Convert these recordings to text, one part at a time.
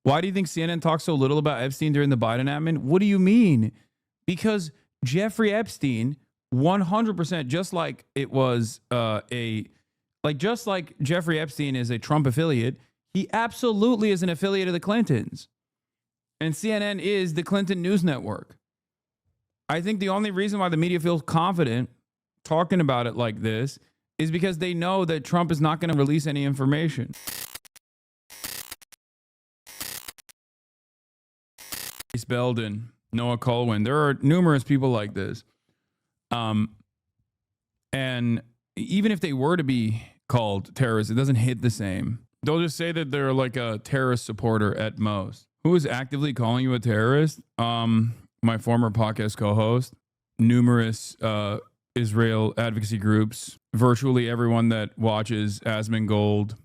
Why do you think CNN talks so little about Epstein during the Biden admin? What do you mean? Because Jeffrey Epstein, 100%, just like it was just like Jeffrey Epstein is a Trump affiliate, he absolutely is an affiliate of the Clintons. And CNN is the Clinton News Network. I think the only reason why the media feels confident talking about it like this is because they know that Trump is not going to release any information. Belden, Noah Colwyn. There are numerous people like this. And even if they were to be called terrorists, it doesn't hit the same. They'll just say that they're like a terrorist supporter at most. Who is actively calling you a terrorist? My former podcast co-host, numerous Israel advocacy groups, virtually everyone that watches Asmongold,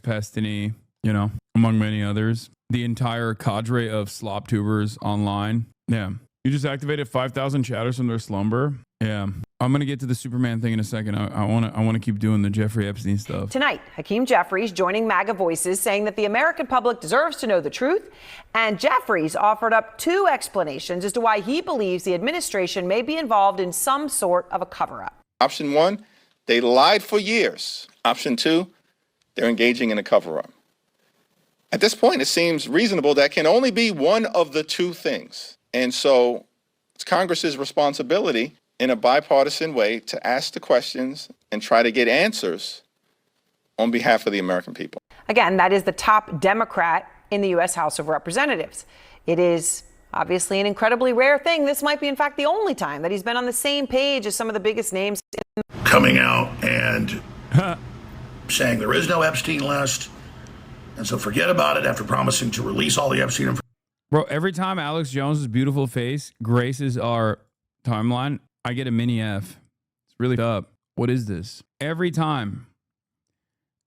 Pestany, among many others. The entire cadre of slop tubers online. Yeah. You just activated 5,000 chatters from their slumber. Yeah. I'm going to get to the Superman thing in a second. I want to keep doing the Jeffrey Epstein stuff. Tonight, Hakeem Jeffries joining MAGA Voices saying that the American public deserves to know the truth. And Jeffries offered up two explanations as to why he believes the administration may be involved in some sort of a cover-up. Option one, they lied for years. Option two, they're engaging in a cover-up. At this point, it seems reasonable that can only be one of the two things. And so it's Congress's responsibility in a bipartisan way to ask the questions and try to get answers on behalf of the American people. Again, that is the top Democrat in the U.S. House of Representatives. It is obviously an incredibly rare thing. This might be, in fact, the only time that he's been on the same page as some of the biggest names. Coming out and saying there is no Epstein list. And so forget about it after promising to release all the Epstein information. Bro, every time Alex Jones's beautiful face graces our timeline, I get a mini F. It's really up. What is this? Every time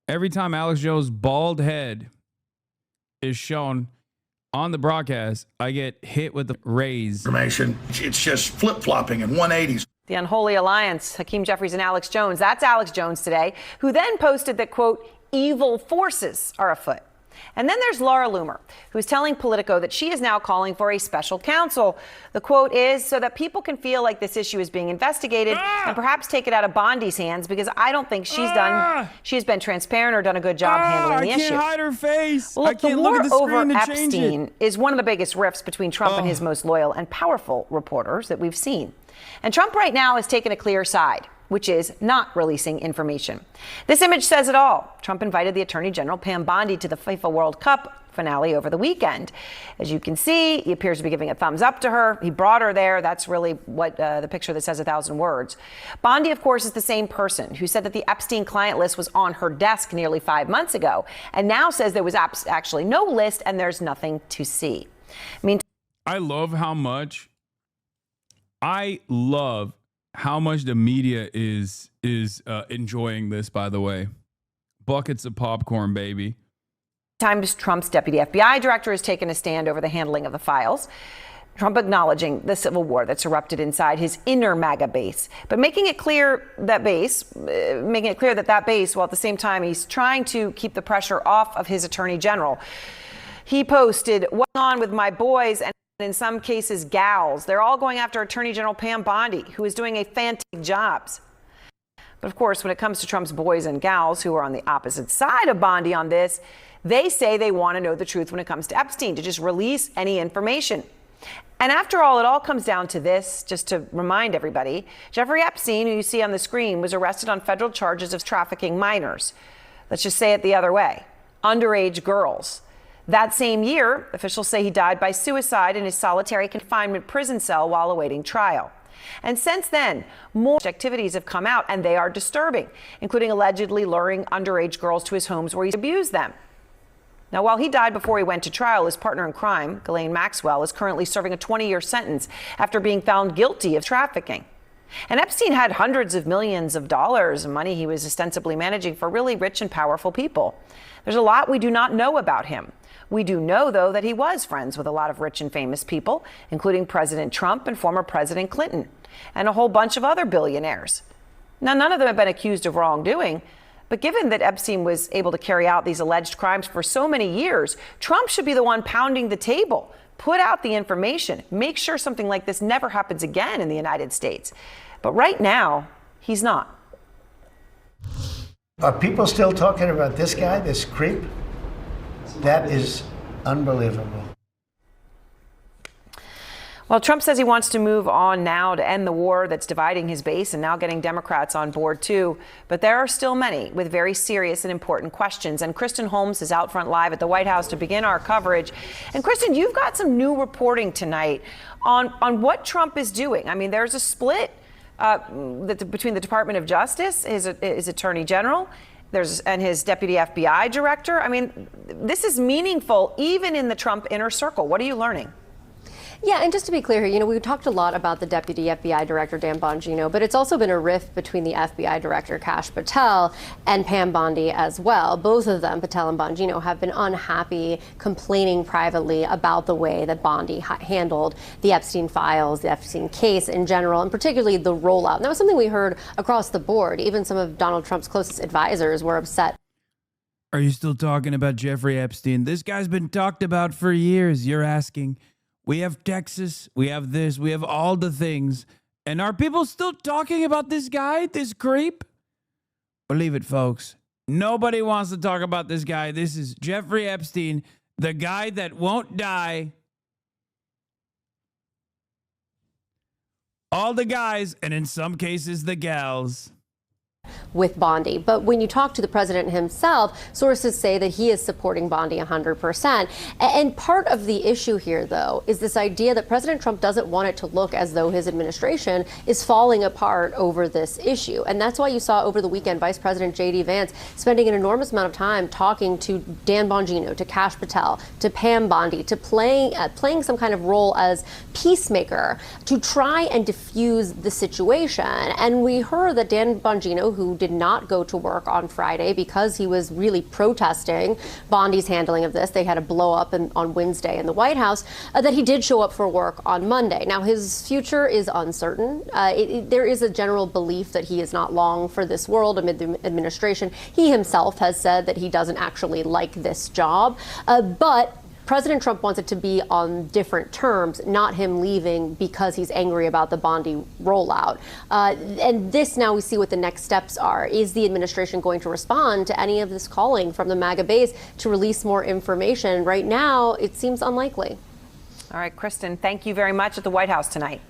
Alex Jones' bald head is shown on the broadcast, I get hit with the raise. Information. It's just flip-flopping in 180s. The unholy alliance, Hakeem Jeffries and Alex Jones. That's Alex Jones today, who then posted that, quote, evil forces are afoot. And then there's Laura Loomer, who's telling Politico that she is now calling for a special counsel. The quote is so that people can feel like this issue is being investigated and perhaps take it out of Bondi's hands, because I don't think she's been transparent or done a good job handling the issue. I can't hide her face. Well, I can't the look war at the screen over to change Epstein it. is one of the biggest rifts between Trump and his most loyal and powerful reporters that we've seen. And Trump right now has taken a clear side, which is not releasing information. This image says it all. Trump invited the Attorney General Pam Bondi to the FIFA World Cup finale over the weekend. As you can see, he appears to be giving a thumbs up to her. He brought her there. That's really what the picture that says 1,000 words. Bondi, of course, is the same person who said that the Epstein client list was on her desk nearly 5 months ago, and now says there was actually no list and there's nothing to see. I love how much the media is enjoying this, by the way. Buckets of popcorn, baby. Times Trump's deputy FBI director has taken a stand over the handling of the files. Trump acknowledging the civil war that's erupted inside his inner MAGA base, but making it clear that base, while at the same time he's trying to keep the pressure off of his attorney general. He posted, "What's on with my boys and in some cases gals? They're all going after Attorney General Pam Bondi, who is doing a fantastic job." But of course, when it comes to Trump's boys and gals who are on the opposite side of Bondi on this, they say they want to know the truth when it comes to Epstein, to just release any information. And after all, it all comes down to this, just to remind everybody. Jeffrey Epstein, who you see on the screen, was arrested on federal charges of trafficking minors. Let's just say it the other way, underage girls. That same year, officials say he died by suicide in his solitary confinement prison cell while awaiting trial. And since then, more activities have come out, and they are disturbing, including allegedly luring underage girls to his homes where he abused them. Now, while he died before he went to trial, his partner in crime, Ghislaine Maxwell, is currently serving a 20-year sentence after being found guilty of trafficking. And Epstein had hundreds of millions of dollars of money he was ostensibly managing for really rich and powerful people. There's a lot we do not know about him. We do know, though, that he was friends with a lot of rich and famous people, including President Trump and former President Clinton, and a whole bunch of other billionaires. Now, none of them have been accused of wrongdoing, But given that Epstein was able to carry out these alleged crimes for so many years, Trump should be the one pounding the table, put out the information, make sure something like this never happens again in the United States. But right now, he's not. Are people still talking about this guy, this creep? That is unbelievable. Well, Trump says he wants to move on now to end the war that's dividing his base and now getting Democrats on board, too. But there are still many with very serious and important questions. And Kristen Holmes is out front live at the White House to begin our coverage. And Kristen, you've got some new reporting tonight on what Trump is doing. I mean, there's a split between the Department of Justice, his Attorney General, and his Deputy FBI Director. I mean, this is meaningful even in the Trump inner circle. What are you learning? Yeah, and just to be clear here, we talked a lot about the Deputy FBI Director, Dan Bongino, but it's also been a rift between the FBI Director, Kash Patel, and Pam Bondi as well. Both of them, Patel and Bongino, have been unhappy, complaining privately about the way that Bondi handled the Epstein files, the Epstein case in general, and particularly the rollout. And that was something we heard across the board. Even some of Donald Trump's closest advisors were upset. Are you still talking about Jeffrey Epstein? This guy's been talked about for years, you're asking. We have Texas, we have this, we have all the things. And are people still talking about this guy, this creep? Believe it, folks. Nobody wants to talk about this guy. This is Jeffrey Epstein, the guy that won't die. All the guys, and in some cases, the gals. With Bondi. But when you talk to the president himself, sources say that he is supporting Bondi 100%. And part of the issue here, though, is this idea that President Trump doesn't want it to look as though his administration is falling apart over this issue. And that's why you saw over the weekend Vice President J.D. Vance spending an enormous amount of time talking to Dan Bongino, to Kash Patel, to Pam Bondi, to playing some kind of role as peacemaker to try and diffuse the situation. And we heard that Dan Bongino, who did not go to work on Friday because he was really protesting Bondi's handling of this. They had a blow up on Wednesday in the White House, that he did show up for work on Monday. Now, his future is uncertain. There is a general belief that he is not long for this world amid the administration. He himself has said that he doesn't actually like this job, but President Trump wants it to be on different terms, not him leaving because he's angry about the Bondi rollout. And this now we see what the next steps are. Is the administration going to respond to any of this calling from the MAGA base to release more information? Right now, it seems unlikely. All right, Kristen, thank you very much at the White House tonight.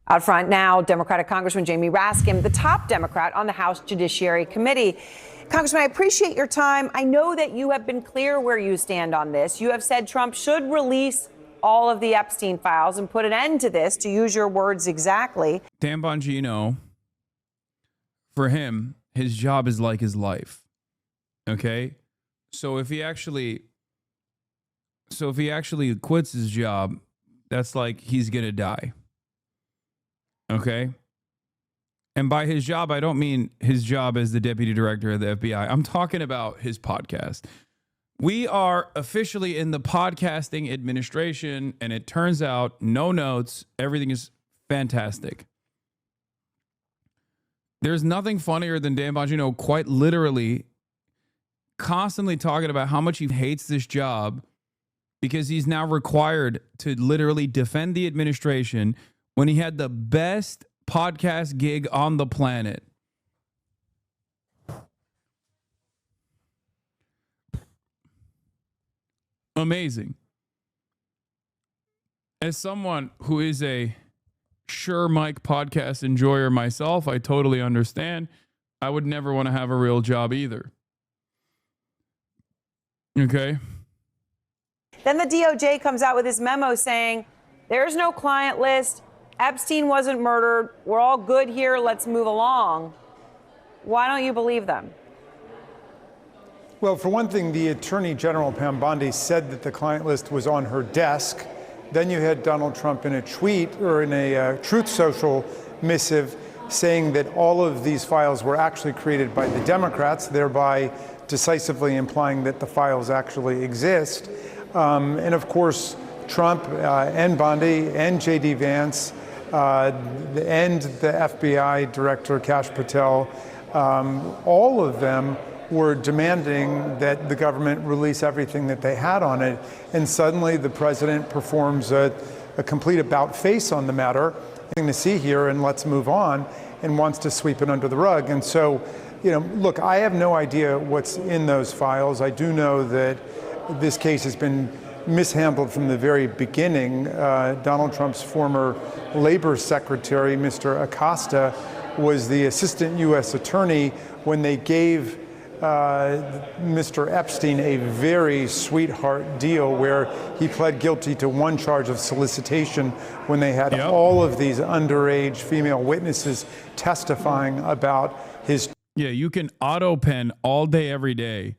Out front now, Democratic Congressman Jamie Raskin, the top Democrat on the House Judiciary Committee. Congressman, I appreciate your time. I know that you have been clear where you stand on this. You have said Trump should release all of the Epstein files and put an end to this, to use your words exactly. Dan Bongino, for him, his job is like his life. Okay? So if he actually quits his job, that's like he's going to die. Okay? And by his job, I don't mean his job as the deputy director of the FBI. I'm talking about his podcast. We are officially in the podcasting administration, and it turns out no notes. Everything is fantastic. There's nothing funnier than Dan Bongino quite literally constantly talking about how much he hates this job because he's now required to literally defend the administration when he had the best podcast gig on the planet. Amazing. As someone who is a Sure Mike podcast enjoyer myself, I totally understand. I would never want to have a real job either. Okay. Then the DOJ comes out with this memo saying there's no client list. Epstein wasn't murdered. We're all good here. Let's move along. Why don't you believe them? Well, for one thing, the Attorney General, Pam Bondi, said that the client list was on her desk. Then you had Donald Trump in a tweet or in a Truth Social missive saying that all of these files were actually created by the Democrats, thereby decisively implying that the files actually exist. And of course, Trump and Bondi and J.D. Vance and the FBI Director, Kash Patel, all of them were demanding that the government release everything that they had on it. And suddenly the president performs a complete about-face on the matter, nothing to see here and let's move on, and wants to sweep it under the rug. And so, look, I have no idea what's in those files. I do know that this case has been mishandled from the very beginning. Donald Trump's former labor secretary, Mr. Acosta, was the assistant U.S. attorney when they gave Mr. Epstein a very sweetheart deal where he pled guilty to one charge of solicitation when they had all of these underage female witnesses testifying about his. Yeah, you can auto pen all day, every day.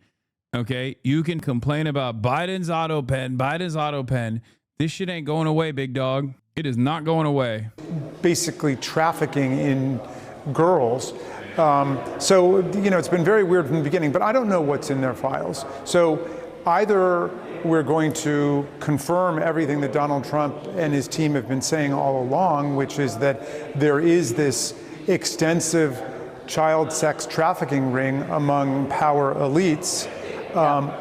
Okay, you can complain about Biden's auto pen. This shit ain't going away, big dog. It is not going away. Basically trafficking in girls. So, it's been very weird from the beginning, but I don't know what's in their files. So either we're going to confirm everything that Donald Trump and his team have been saying all along, which is that there is this extensive child sex trafficking ring among power elites,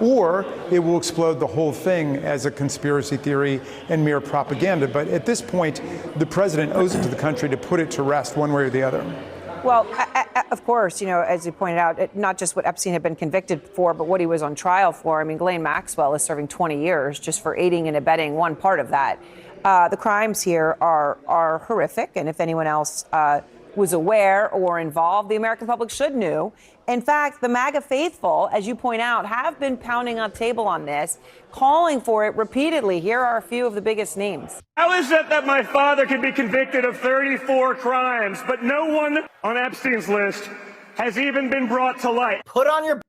or it will explode the whole thing as a conspiracy theory and mere propaganda. But at this point, the president owes it to the country to put it to rest one way or the other. Well, of course, as you pointed out, not just what Epstein had been convicted for, but what he was on trial for. I mean, Ghislaine Maxwell is serving 20 years just for aiding and abetting one part of that. The crimes here are horrific. And if anyone else was aware or involved, the American public should know. In fact, the MAGA faithful, as you point out, have been pounding on the table on this, calling for it repeatedly. Here are a few of the biggest names. How is it that my father could be convicted of 34 crimes, but no one on Epstein's list has even been brought to light? Put on your...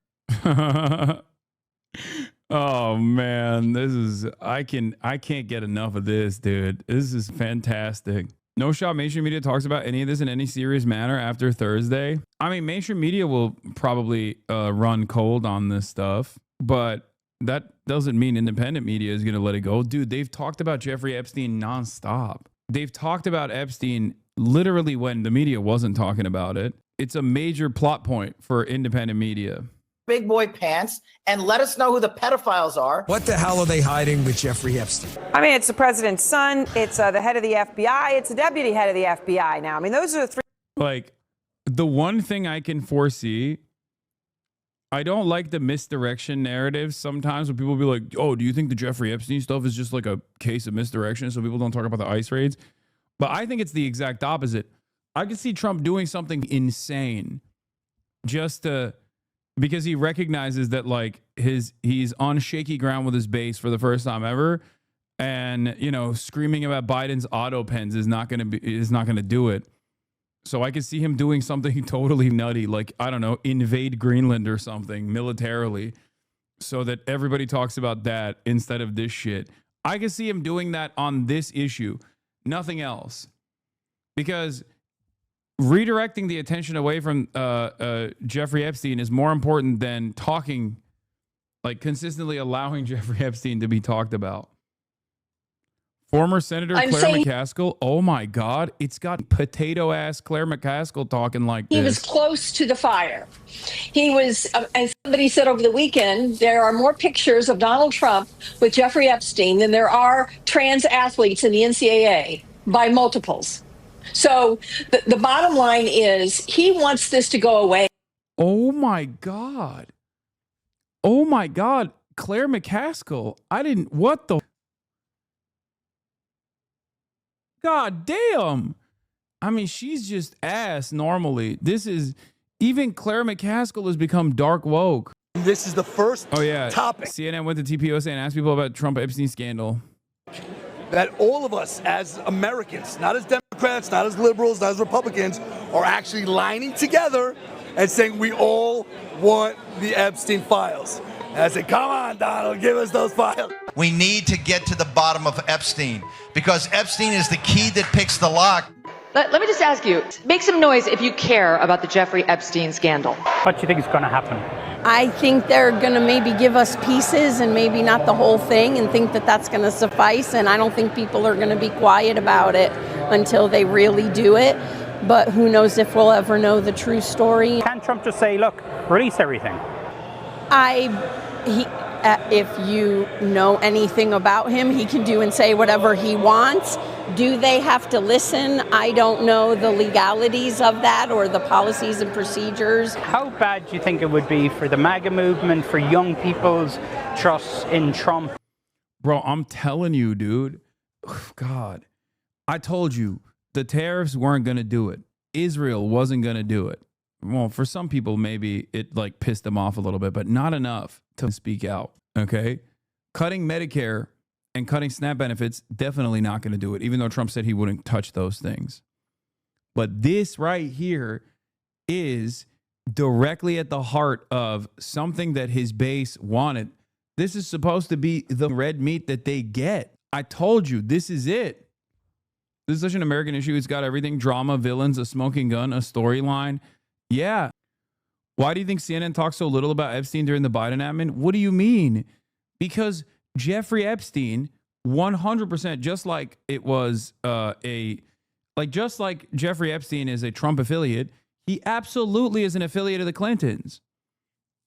Oh man, I can't get enough of this, dude. This is fantastic. No Shot mainstream media talks about any of this in any serious manner after Thursday. I mean, mainstream media will probably run cold on this stuff, but that doesn't mean independent media is going to let it go. Dude, they've talked about Jeffrey Epstein nonstop. They've talked about Epstein literally when the media wasn't talking about it. It's a major plot point for independent media. Big boy pants and let us know who the pedophiles are. What the hell are they hiding with Jeffrey Epstein? I mean, it's the president's son. It's the head of the FBI. It's the deputy head of the FBI now. I mean, those are the three. Like, the one thing I can foresee, I don't like the misdirection narratives sometimes when people be like, oh, do you think the Jeffrey Epstein stuff is just like a case of misdirection so people don't talk about the ICE raids? But I think it's the exact opposite. I could see Trump doing something insane just to... because he recognizes that like he's on shaky ground with his base for the first time ever, and screaming about Biden's auto pens is not going to do it. So I could see him doing something totally nutty, like I don't know, invade Greenland or something militarily, so that everybody talks about that instead of this shit. I could see him doing that on this issue, nothing else, because redirecting the attention away from Jeffrey Epstein is more important than talking, like consistently allowing Jeffrey Epstein to be talked about. Former Senator Claire McCaskill. Oh my God. It's got potato ass Claire McCaskill talking like this. He was close to the fire. He was, as somebody said over the weekend, there are more pictures of Donald Trump with Jeffrey Epstein than there are trans athletes in the NCAA by multiples. So the bottom line is he wants this to go away. Oh my God. Oh my God. Claire McCaskill. What the? God damn. I mean, she's just ass normally. Even Claire McCaskill has become dark woke. This is the first topic. CNN went to TPOSA and asked people about Trump Epstein scandal. That all of us as Americans, not as Democrats, not as liberals, not as Republicans, are actually lining together and saying we all want the Epstein files. And I said, come on, Donald, give us those files. We need to get to the bottom of Epstein because Epstein is the key that picks the lock. Let me just ask you, make some noise if you care about the Jeffrey Epstein scandal. What do you think is going to happen? I think they're going to maybe give us pieces and maybe not the whole thing and think that that's going to suffice. And I don't think people are going to be quiet about it until they really do it. but who knows if we'll ever know the true story. Can Trump just say, look, release everything? If you know anything about him, he can do and say whatever he wants. Do they have to listen? I don't know the legalities of that or the policies and procedures. How bad do you think it would be for the MAGA movement, for young people's trust in Trump? Bro, I'm telling you, dude. God, I told you the tariffs weren't going to do it. Israel wasn't going to do it. Well, for some people, maybe it like pissed them off a little bit, but not enough to speak out. Okay. Cutting Medicare and cutting SNAP benefits, definitely not going to do it, even though Trump said he wouldn't touch those things. But this right here is directly at the heart of something that his base wanted. This is supposed to be the red meat that they get. I told you, this is it. This is such an American issue. It's got everything: drama, villains, a smoking gun, a storyline. Yeah. Why do you think CNN talks so little about Epstein during the Biden admin? What do you mean? Because Jeffrey Epstein, 100%, just like it was just like Jeffrey Epstein is a Trump affiliate, he absolutely is an affiliate of the Clintons.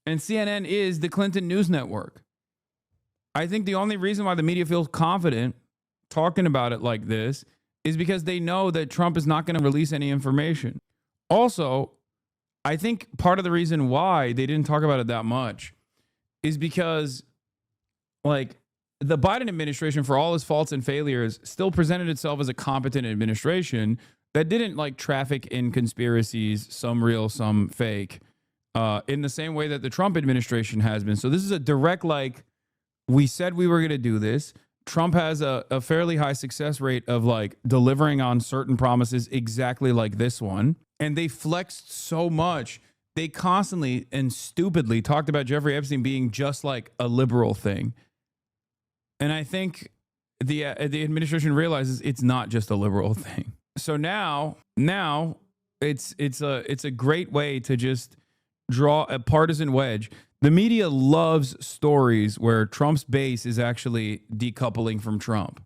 And CNN is the Clinton News Network. I think the only reason why the media feels confident talking about it like this is because they know that Trump is not going to release any information. Also, I think part of the reason why they didn't talk about it that much is because, like, the Biden administration, for all its faults and failures, still presented itself as a competent administration that didn't, like, traffic in conspiracies, some real, some fake, in the same way that the Trump administration has been. So this is a direct, like, we said we were going to do this. Trump has a fairly high success rate of, like, delivering on certain promises exactly like this one. And they flexed so much. They constantly and stupidly talked about Jeffrey Epstein being just like a liberal thing. And I think the administration realizes it's not just a liberal thing. So now it's a great way to just draw a partisan wedge. The media loves stories where Trump's base is actually decoupling from Trump.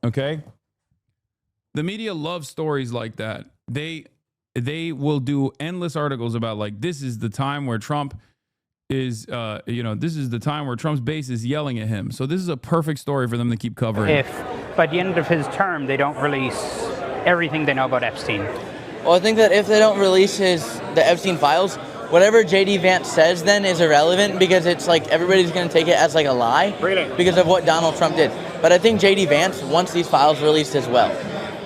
Okay? The media loves stories like that. They will do endless articles about, like, this is the time where Trump is, this is the time where Trump's base is yelling at him. So this is a perfect story for them to keep covering. If by the end of his term they don't release everything they know about Epstein. Well, I think that if they don't release the Epstein files, whatever J.D. Vance says then is irrelevant, because it's like everybody's going to take it as like a lie because of what Donald Trump did. But I think J.D. Vance wants these files released as well.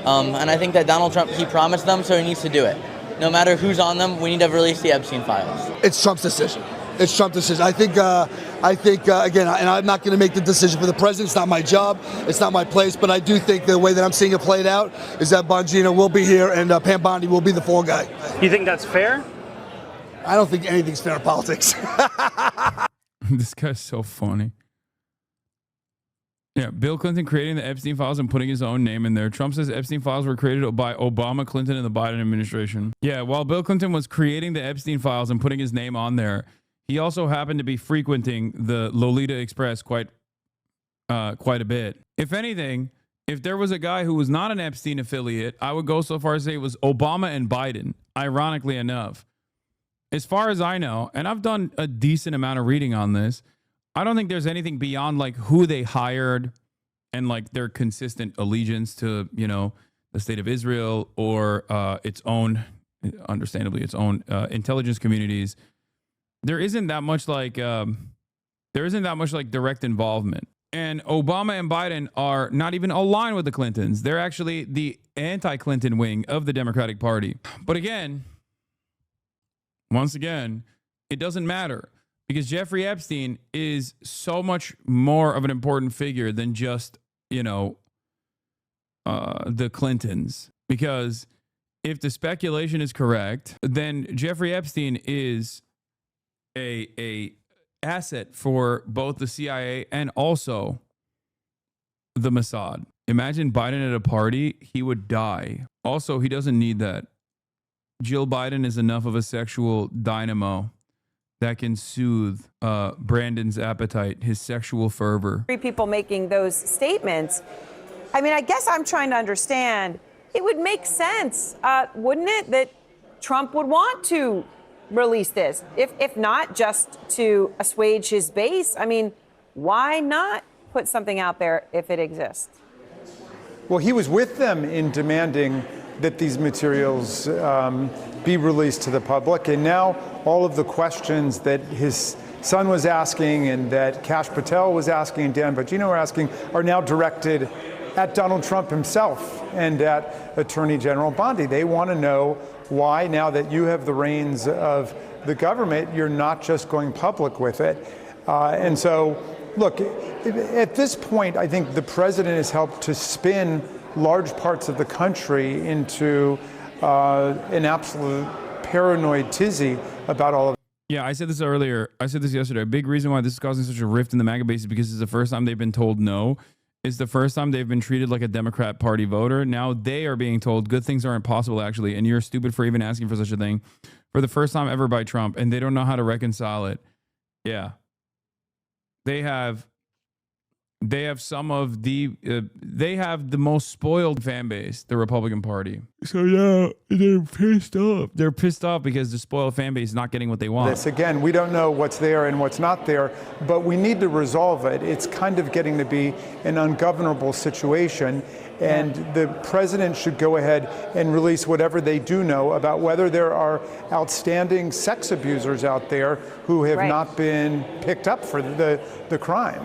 And I think that Donald Trump, he promised them, so he needs to do it. No matter who's on them, we need to release the Epstein files. It's Trump's decision. It's Trump's decision. I think again, and I'm not going to make the decision for the president. It's not my job. It's not my place. But I do think the way that I'm seeing it played out is that Bongino will be here and Pam Bondi will be the fall guy. You think that's fair? I don't think anything's fair in politics. This guy's so funny. Yeah, Bill Clinton creating the Epstein files and putting his own name in there. Trump says Epstein files were created by Obama, Clinton, and the Biden administration. Yeah, while Bill Clinton was creating the Epstein files and putting his name on there, he also happened to be frequenting the Lolita Express quite a bit. If anything, if there was a guy who was not an Epstein affiliate, I would go so far as to say it was Obama and Biden, ironically enough. As far as I know, and I've done a decent amount of reading on this, I don't think there's anything beyond, like, who they hired and, like, their consistent allegiance to, the state of Israel or its own, understandably, its own intelligence communities. There isn't that much like direct involvement. And Obama and Biden are not even aligned with the Clintons. They're actually the anti-Clinton wing of the Democratic Party. But once again, it doesn't matter. Because Jeffrey Epstein is so much more of an important figure than just, the Clintons. Because if the speculation is correct, then Jeffrey Epstein is a asset for both the CIA and also the Mossad. Imagine Biden at a party, he would die. Also, he doesn't need that. Jill Biden is enough of a sexual dynamo that can soothe Brandon's appetite, his sexual fervor. People making those statements. I mean, I guess I'm trying to understand it would make sense, wouldn't it, that Trump would want to release this, if not just to assuage his base? I mean, why not put something out there if it exists? Well, he was with them in demanding that these materials be released to the public. And now all of the questions that his son was asking and that Kash Patel was asking and Dan Bongino were asking are now directed at Donald Trump himself and at Attorney General Bondi. They want to know why, now that you have the reins of the government, you're not just going public with it. And so, look, at this point, I think the president has helped to spin large parts of the country into an absolute paranoid tizzy about all of. Yeah, I said this earlier. I said this yesterday. A big reason why this is causing such a rift in the MAGA base is because it's the first time they've been told no. It's the first time they've been treated like a Democrat Party voter. Now they are being told good things aren't possible, actually, and you're stupid for even asking for such a thing for the first time ever by Trump, and they don't know how to reconcile it. Yeah. They have some of the they have the most spoiled fan base, the Republican Party. So yeah, they're pissed off. They're pissed off because the spoiled fan base is not getting what they want. This again, we don't know what's there and what's not there, but we need to resolve it. It's kind of getting to be an ungovernable situation, and the president should go ahead and release whatever they do know about whether there are outstanding sex abusers out there who have not been picked up for the crime.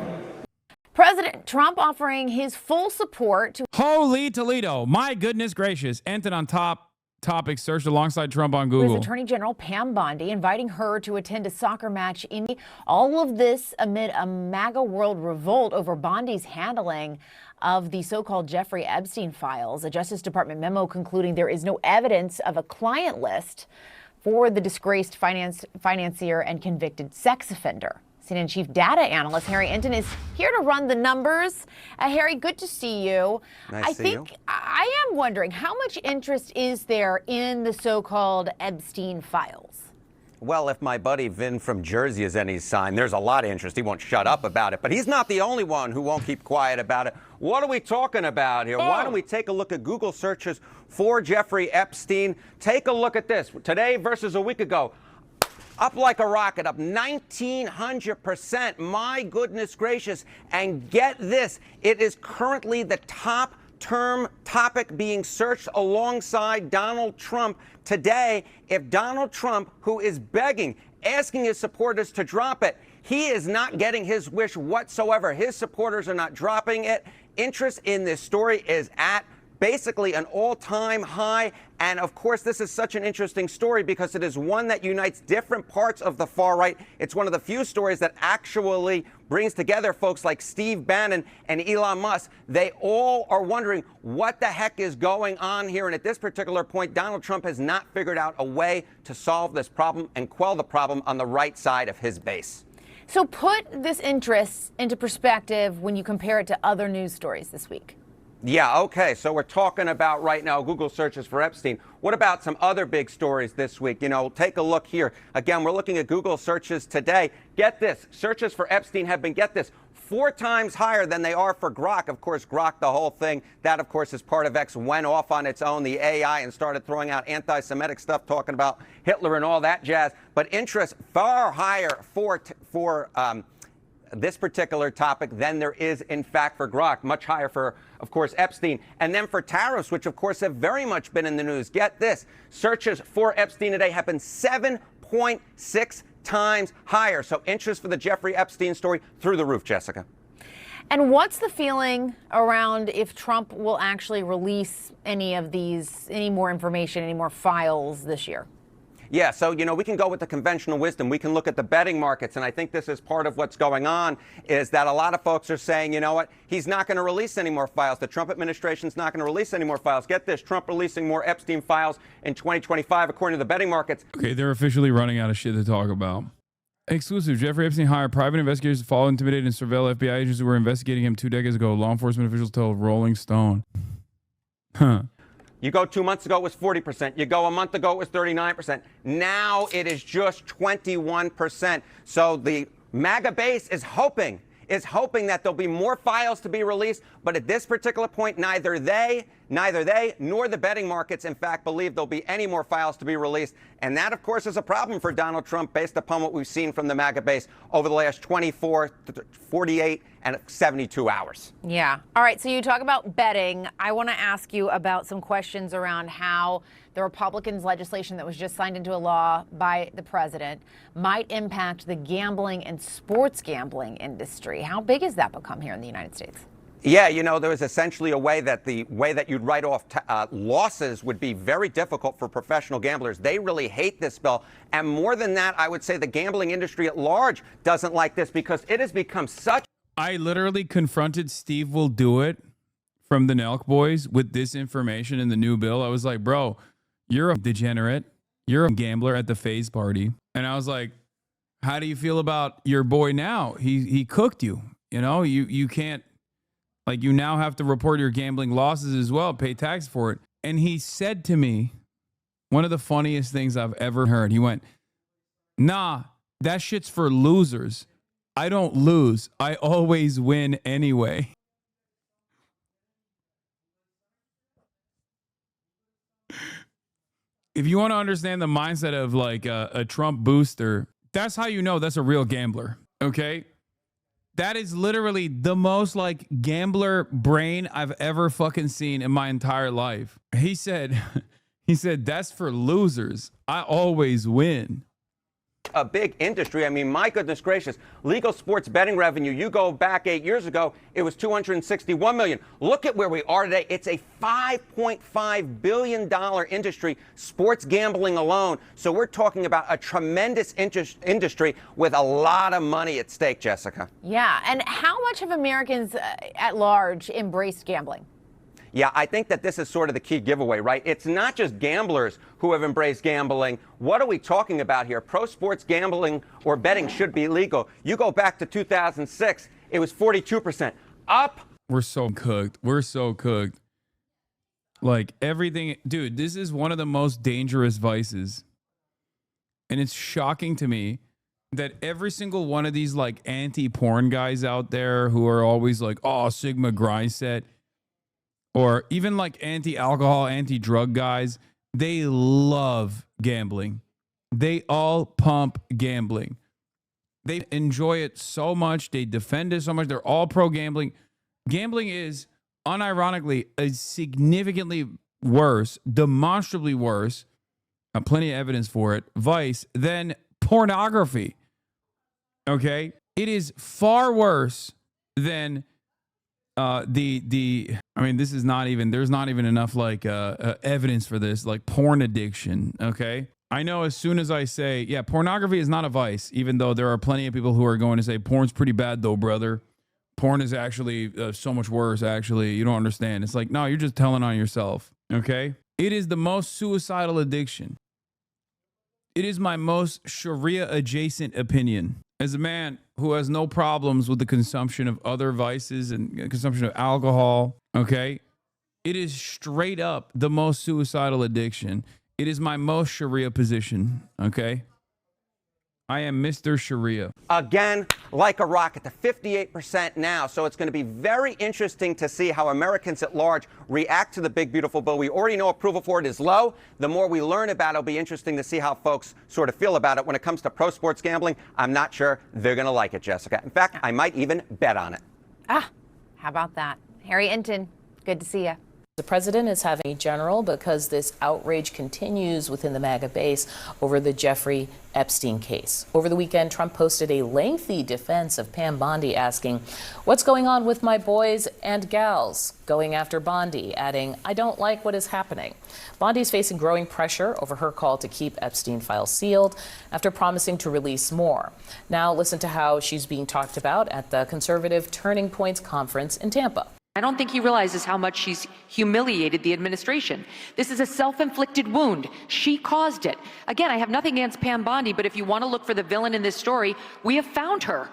President Trump offering his full support to. Holy Toledo. My goodness gracious. Entered on top topic searched alongside Trump on Google. With Attorney General Pam Bondi inviting her to attend a soccer match in. All of this amid a MAGA world revolt over Bondi's handling of the so-called Jeffrey Epstein files. A Justice Department memo concluding there is no evidence of a client list for the disgraced financier and convicted sex offender. CNN Chief Data Analyst Harry Enton is here to run the numbers. Harry, good to see you. Nice to see you. I am wondering, how much interest is there in the so-called Epstein files? Well, if my buddy Vin from Jersey is any sign, there's a lot of interest. He won't shut up about it, but he's not the only one who won't keep quiet about it. What are we talking about here? Why don't we take a look at Google searches for Jeffrey Epstein? Take a look at this. Today versus a week ago. Up like a rocket, up 1,900%. My goodness gracious. And get this, it is currently the top term topic being searched alongside Donald Trump today. If Donald Trump, who is begging, asking his supporters to drop it, he is not getting his wish whatsoever. His supporters are not dropping it. Interest in this story is at basically an all-time high. And of course, this is such an interesting story because it is one that unites different parts of the far right. It's one of the few stories that actually brings together folks like Steve Bannon and Elon Musk. They all are wondering what the heck is going on here. And at this particular point, Donald Trump has not figured out a way to solve this problem and quell the problem on the right side of his base. So put this interest into perspective when you compare it to other news stories this week. Yeah, okay, so we're talking about right now Google searches for Epstein. What about some other big stories this week? You know, take a look here. Again, we're looking at Google searches today. Get this, searches for Epstein have been, get this, 4 times higher than they are for Grok. Of course, Grok, the whole thing, that, of course, is part of X, went off on its own, the AI, and started throwing out anti-Semitic stuff, talking about Hitler and all that jazz. But interest far higher for this particular topic than there is, in fact, for Grok, much higher for, of course, Epstein. And then for tariffs, which, of course, have very much been in the news. Get this. Searches for Epstein today have been 7.6 times higher. So interest for the Jeffrey Epstein story through the roof, Jessica. And what's the feeling around if Trump will actually release any of these, any more information, any more files this year? Yeah, so, you know, we can go with the conventional wisdom. We can look at the betting markets, and I think this is part of what's going on, is that a lot of folks are saying, you know what, he's not going to release any more files. The Trump administration's not going to release any more files. Get this, Trump releasing more Epstein files in 2025, according to the betting markets. Okay, they're officially running out of shit to talk about. Exclusive. Jeffrey Epstein hired private investigators to follow, intimidate, and surveil FBI agents who were investigating him 2 decades ago. Law enforcement officials tell Rolling Stone. Huh. You go 2 months ago, it was 40%. You go a month ago, it was 39%. Now it is just 21%. So the MAGA base is hoping that there'll be more files to be released. But at this particular point, neither they Neither they nor the betting markets, in fact, believe there'll be any more files to be released. And that, of course, is a problem for Donald Trump based upon what we've seen from the MAGA base over the last 24, 48, and 72 hours. Yeah. All right. So you talk about betting. I want to ask you about some questions around how the Republicans' legislation that was just signed into a law by the president might impact the gambling and sports gambling industry. How big has that become here in the United States? Yeah, you know, there was essentially a way that you'd write off losses would be very difficult for professional gamblers. They really hate this bill. And more than that, I would say the gambling industry at large doesn't like this because it has become such. I literally confronted Steve Will Do It from the Nelk Boys with this information in the new bill. I was like, bro, you're a degenerate. You're a gambler at the phase party. And I was like, how do you feel about your boy now? He cooked you. You know, you can't. Like, you now have to report your gambling losses as well, pay tax for it. And he said to me, one of the funniest things I've ever heard. He went, nah, that shit's for losers. I don't lose. I always win anyway. If you want to understand the mindset of like a Trump booster, that's how you know that's a real gambler, okay? That is literally the most like gambler brain I've ever fucking seen in my entire life. He said, that's for losers. I always win. A big industry. I mean, my goodness gracious, legal sports betting revenue, you go back 8 years ago, it was $261 million. Look at where we are today. It's a $5.5 billion industry, sports gambling alone. So we're talking about a tremendous industry with a lot of money at stake, Jessica. Yeah. And how much of Americans at large embrace gambling? Yeah, I think that this is sort of the key giveaway, right? It's not just gamblers who have embraced gambling. What are we talking about here? Pro sports gambling or betting should be legal. You go back to 2006, it was 42%. Up. We're so cooked. We're so cooked. Like everything, dude, this is one of the most dangerous vices. And it's shocking to me that every single one of these like anti-porn guys out there who are always like, oh, Sigma grind set, or even like anti-alcohol, anti-drug guys, they love gambling. They all pump gambling. They enjoy it so much. They defend it so much. They're all pro-gambling. Gambling is, unironically, a significantly worse, demonstrably worse, plenty of evidence for it, vice than pornography. Okay? It is far worse than I mean, this is not even, there's not even enough like evidence for this, like porn addiction. Okay. I know as soon as I say, yeah, pornography is not a vice, even though there are plenty of people who are going to say porn's pretty bad though, brother. Porn is actually so much worse. Actually, you don't understand. It's like, no, you're just telling on yourself. Okay. It is the most suicidal addiction. It is my most Sharia adjacent opinion. As a man who has no problems with the consumption of other vices and consumption of alcohol, okay, it is straight up the most suicidal addiction. It is my most Sharia position, okay? I am Mr. Sharia. Again, like a rocket to 58% now. So it's going to be very interesting to see how Americans at large react to the big, beautiful bill. We already know approval for it is low. The more we learn about it, it'll be interesting to see how folks sort of feel about it. When it comes to pro sports gambling, I'm not sure they're going to like it, Jessica. In fact, I might even bet on it. Ah, how about that? Harry Enton, good to see you. The president is having a general because this outrage continues within the MAGA base over the Jeffrey Epstein case. Over the weekend, Trump posted a lengthy defense of Pam Bondi, asking, "What's going on with my boys and gals?" Going after Bondi, adding, "I don't like what is happening." Bondi is facing growing pressure over her call to keep Epstein files sealed after promising to release more. Now listen to how she's being talked about at the conservative Turning Points conference in Tampa. I don't think he realizes how much she's humiliated the administration. This is a self-inflicted wound. She caused it. Again, I have nothing against Pam Bondi, but if you want to look for the villain in this story, we have found her.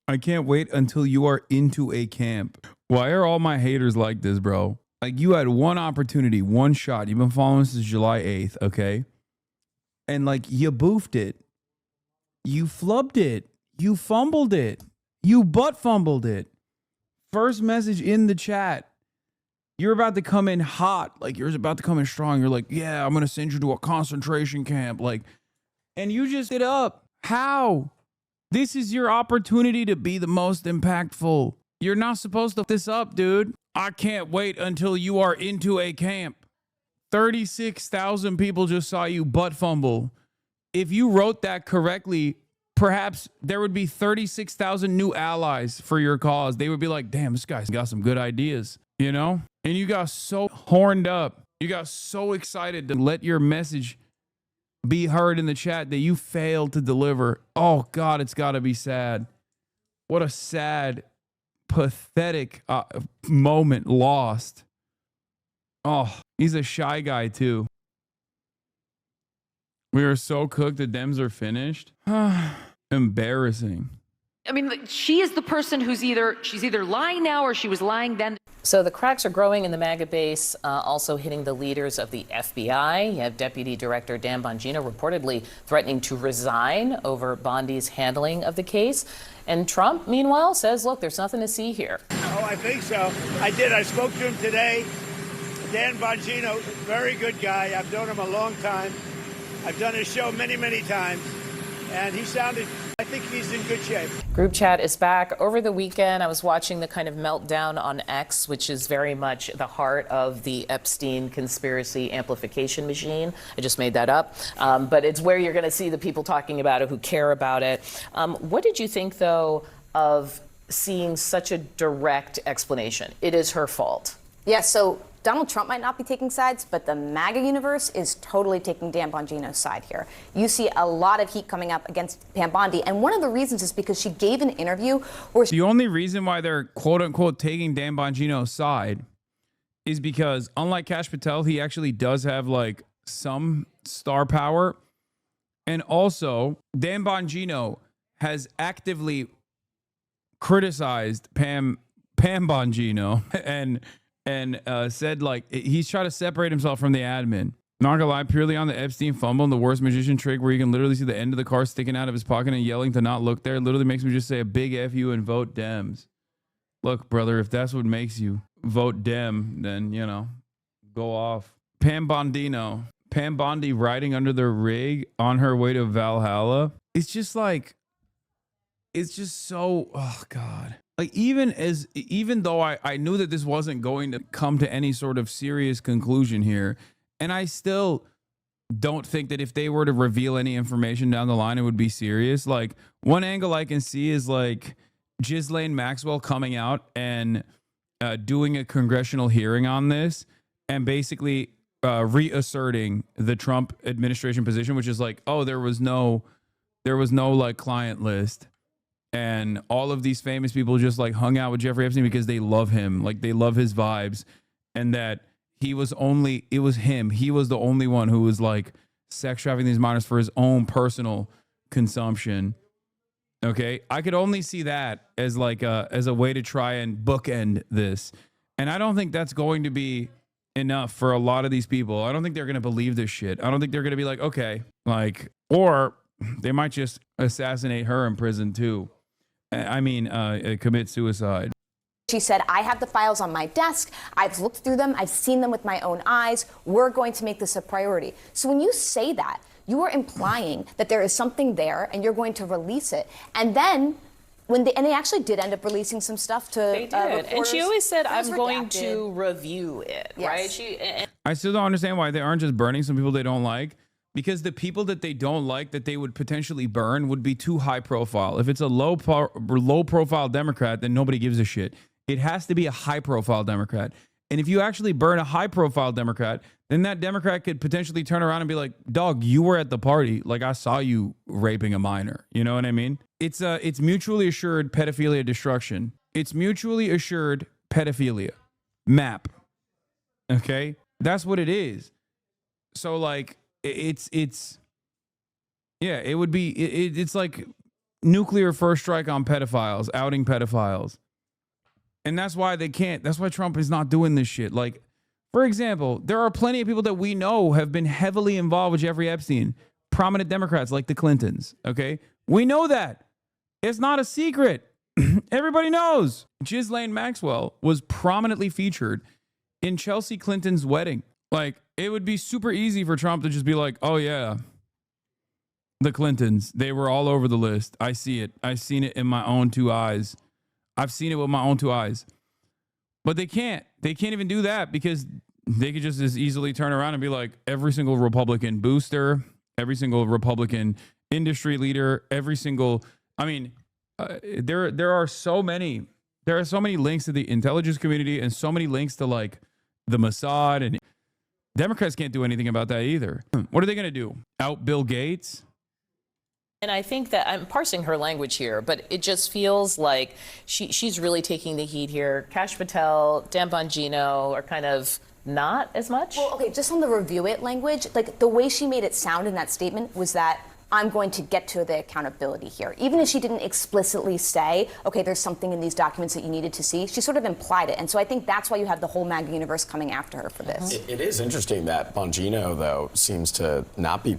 I can't wait until you are into a camp. Why are all my haters like this, bro? Like, you had one opportunity, one shot. You've been following since July 8th, okay? And, like, you boofed it. You flubbed it. You fumbled it. You butt fumbled it. First message in the chat. You're about to come in hot. Like, you're about to come in strong. You're like, yeah, I'm going to send you to a concentration camp. Like, and you just did up. How? This is your opportunity to be the most impactful. You're not supposed to this up, dude. I can't wait until you are into a camp. 36,000 people just saw you butt fumble. If you wrote that correctly, perhaps there would be 36,000 new allies for your cause. They would be like, damn, this guy's got some good ideas, you know? And you got so horned up. You got so excited to let your message be heard in the chat that you failed to deliver. Oh, God, it's got to be sad. What a sad, pathetic moment lost. Oh, he's a shy guy, too. We are so cooked. The Dems are finished. Embarrassing. I mean, she is the person who's she's either lying now or she was lying then. So the cracks are growing in the MAGA base, also hitting the leaders of the FBI. You have Deputy Director Dan Bongino reportedly threatening to resign over Bondi's handling of the case. And Trump, meanwhile, says, look, there's nothing to see here. Oh, I think so. I did. I spoke to him today. Dan Bongino, very good guy. I've known him a long time. I've done his show many, many times. And he sounded, I think he's in good shape. Group chat is back. Over the weekend, I was watching the kind of meltdown on X, which is very much the heart of the Epstein conspiracy amplification machine. I just made that up. But it's where you're going to see the people talking about it who care about it. What did you think, though, of seeing such a direct explanation? It is her fault. Yeah, so Donald Trump might not be taking sides, but the MAGA universe is totally taking Dan Bongino's side here. You see a lot of heat coming up against Pam Bondi, and one of the reasons is because she gave an interview where the only reason why they're quote unquote taking Dan Bongino's side is because, unlike Kash Patel, he actually does have like some star power. And also, Dan Bongino has actively criticized Pam Bongino and said, like, he's trying to separate himself from the admin. Not gonna lie, purely on the Epstein fumble and the worst magician trick where you can literally see the end of the car sticking out of his pocket and yelling to not look there literally makes me just say a big F you and vote Dems. Look, brother, if that's what makes you vote Dem, then, you know, go off. Pam Bondi riding under the rig on her way to Valhalla. It's just like, it's just so, oh God. Like, even though I knew that this wasn't going to come to any sort of serious conclusion here, and I still don't think that if they were to reveal any information down the line, it would be serious. Like, one angle I can see is like Ghislaine Maxwell coming out and doing a congressional hearing on this and basically reasserting the Trump administration position, which is like, oh, there was no like client list. And all of these famous people just like hung out with Jeffrey Epstein because they love him. Like, they love his vibes. And that it was him. He was the only one who was like sex trafficking these minors for his own personal consumption. Okay. I could only see that as like as a way to try and bookend this. And I don't think that's going to be enough for a lot of these people. I don't think they're going to believe this shit. I don't think they're going to be like, okay, like, or they might just assassinate her in prison too. I mean, commit suicide. she said, I have the files on my desk. I've looked through them. I've seen them with my own eyes. We're going to make this a priority. So when you say that, you are implying that there is something there and you're going to release it. And then and they actually did end up releasing some stuff to They did. And she always said, I'm going redacted. to review it, Yes. right? I still don't understand why they aren't just burning some people they don't like, because the people that they don't like that they would potentially burn would be too high profile. If it's a low profile Democrat, then nobody gives a shit. It has to be a high profile Democrat. And if you actually burn a high profile Democrat, then that Democrat could potentially turn around and be like, dog, you were at the party. Like, I saw you raping a minor. You know what I mean? It's mutually assured pedophilia destruction. It's mutually assured pedophilia. MAP. Okay? That's what it is. So like, it's it would be, it's like nuclear first strike on pedophiles, outing pedophiles. And that's why that's why Trump is not doing this shit. Like, for example, there are plenty of people that we know have been heavily involved with Jeffrey Epstein, prominent Democrats like the Clintons. Okay. We know that. It's not a secret. Everybody knows. Ghislaine Maxwell was prominently featured in Chelsea Clinton's wedding. Like, it would be super easy for Trump to just be like, oh yeah, the Clintons, they were all over the list. I see it. I've seen it in my own two eyes. I've seen it with my own two eyes. But they can't. They can't even do that because they could just as easily turn around and be like, every single Republican booster, every single Republican industry leader, every single, I mean, there are so many links to the intelligence community and so many links to like the Mossad, and Democrats can't do anything about that either. What are they going to do? Out Bill Gates? And I think that I'm parsing her language here, but it just feels like she's really taking the heat here. Kash Patel, Dan Bongino are kind of not as much. Well, okay, just on the review it language, like the way she made it sound in that statement was that I'm going to get to the accountability here. Even if she didn't explicitly say, okay, there's something in these documents that you needed to see, she sort of implied it. And so I think that's why you have the whole MAGA universe coming after her for this. It is interesting that Bongino, though, seems to not be.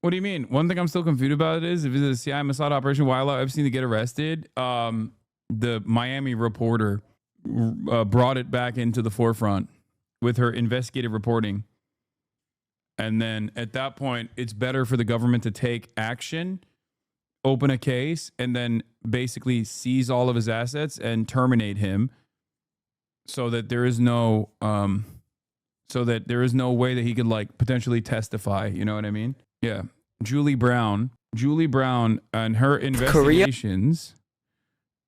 What do you mean? One thing I'm still confused about is if it's a CIA Mossad operation, why allow Epstein to get arrested? The Miami reporter brought it back into the forefront with her investigative reporting. And then at that point, it's better for the government to take action, open a case, and then basically seize all of his assets and terminate him so that there is no way that he could like potentially testify. You know what I mean? Yeah. Julie Brown and her investigations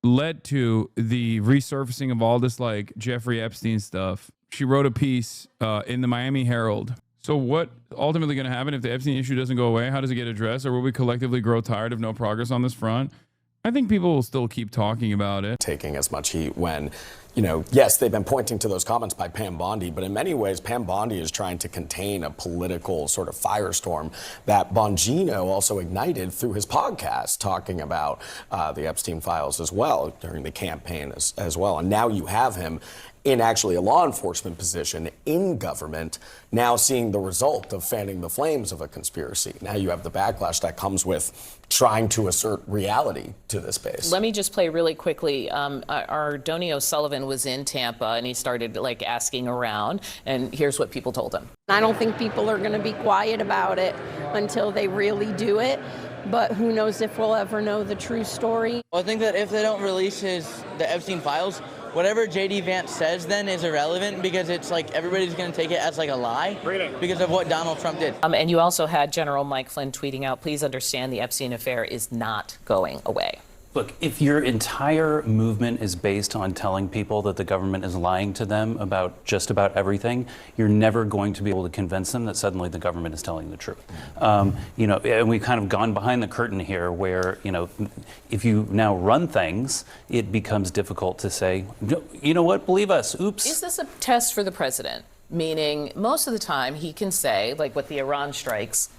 led to the resurfacing of all this like Jeffrey Epstein stuff. She wrote a piece in the Miami Herald. So what ultimately going to happen if the Epstein issue doesn't go away? How does it get addressed? Or will we collectively grow tired of no progress on this front? I think people will still keep talking about it. Taking as much heat when, you know, yes, they've been pointing to those comments by Pam Bondi, but in many ways, Pam Bondi is trying to contain a political sort of firestorm that Bongino also ignited through his podcast, talking about the Epstein files as well during the campaign as well. And now you have him in actually a law enforcement position in government, now seeing the result of fanning the flames of a conspiracy. Now you have the backlash that comes with trying to assert reality to this base. Let me just play really quickly. Our Donnie O'Sullivan was in Tampa and he started like asking around, and here's what people told him. I don't think people are going to be quiet about it until they really do it. But who knows if we'll ever know the true story. Well, I think that if they don't release the Epstein files, whatever JD Vance says then is irrelevant because it's like everybody's going to take it as like a lie because of what Donald Trump did. And you also had General Mike Flynn tweeting out, please understand the Epstein affair is not going away. Look, if your entire movement is based on telling people that the government is lying to them about just about everything, you're never going to be able to convince them that suddenly the government is telling the truth. You know, and we've kind of gone behind the curtain here where, you know, if you now run things, it becomes difficult to say, you know what, believe us, oops. Is this a test for the president? Meaning most of the time he can say, like with the Iran strikes,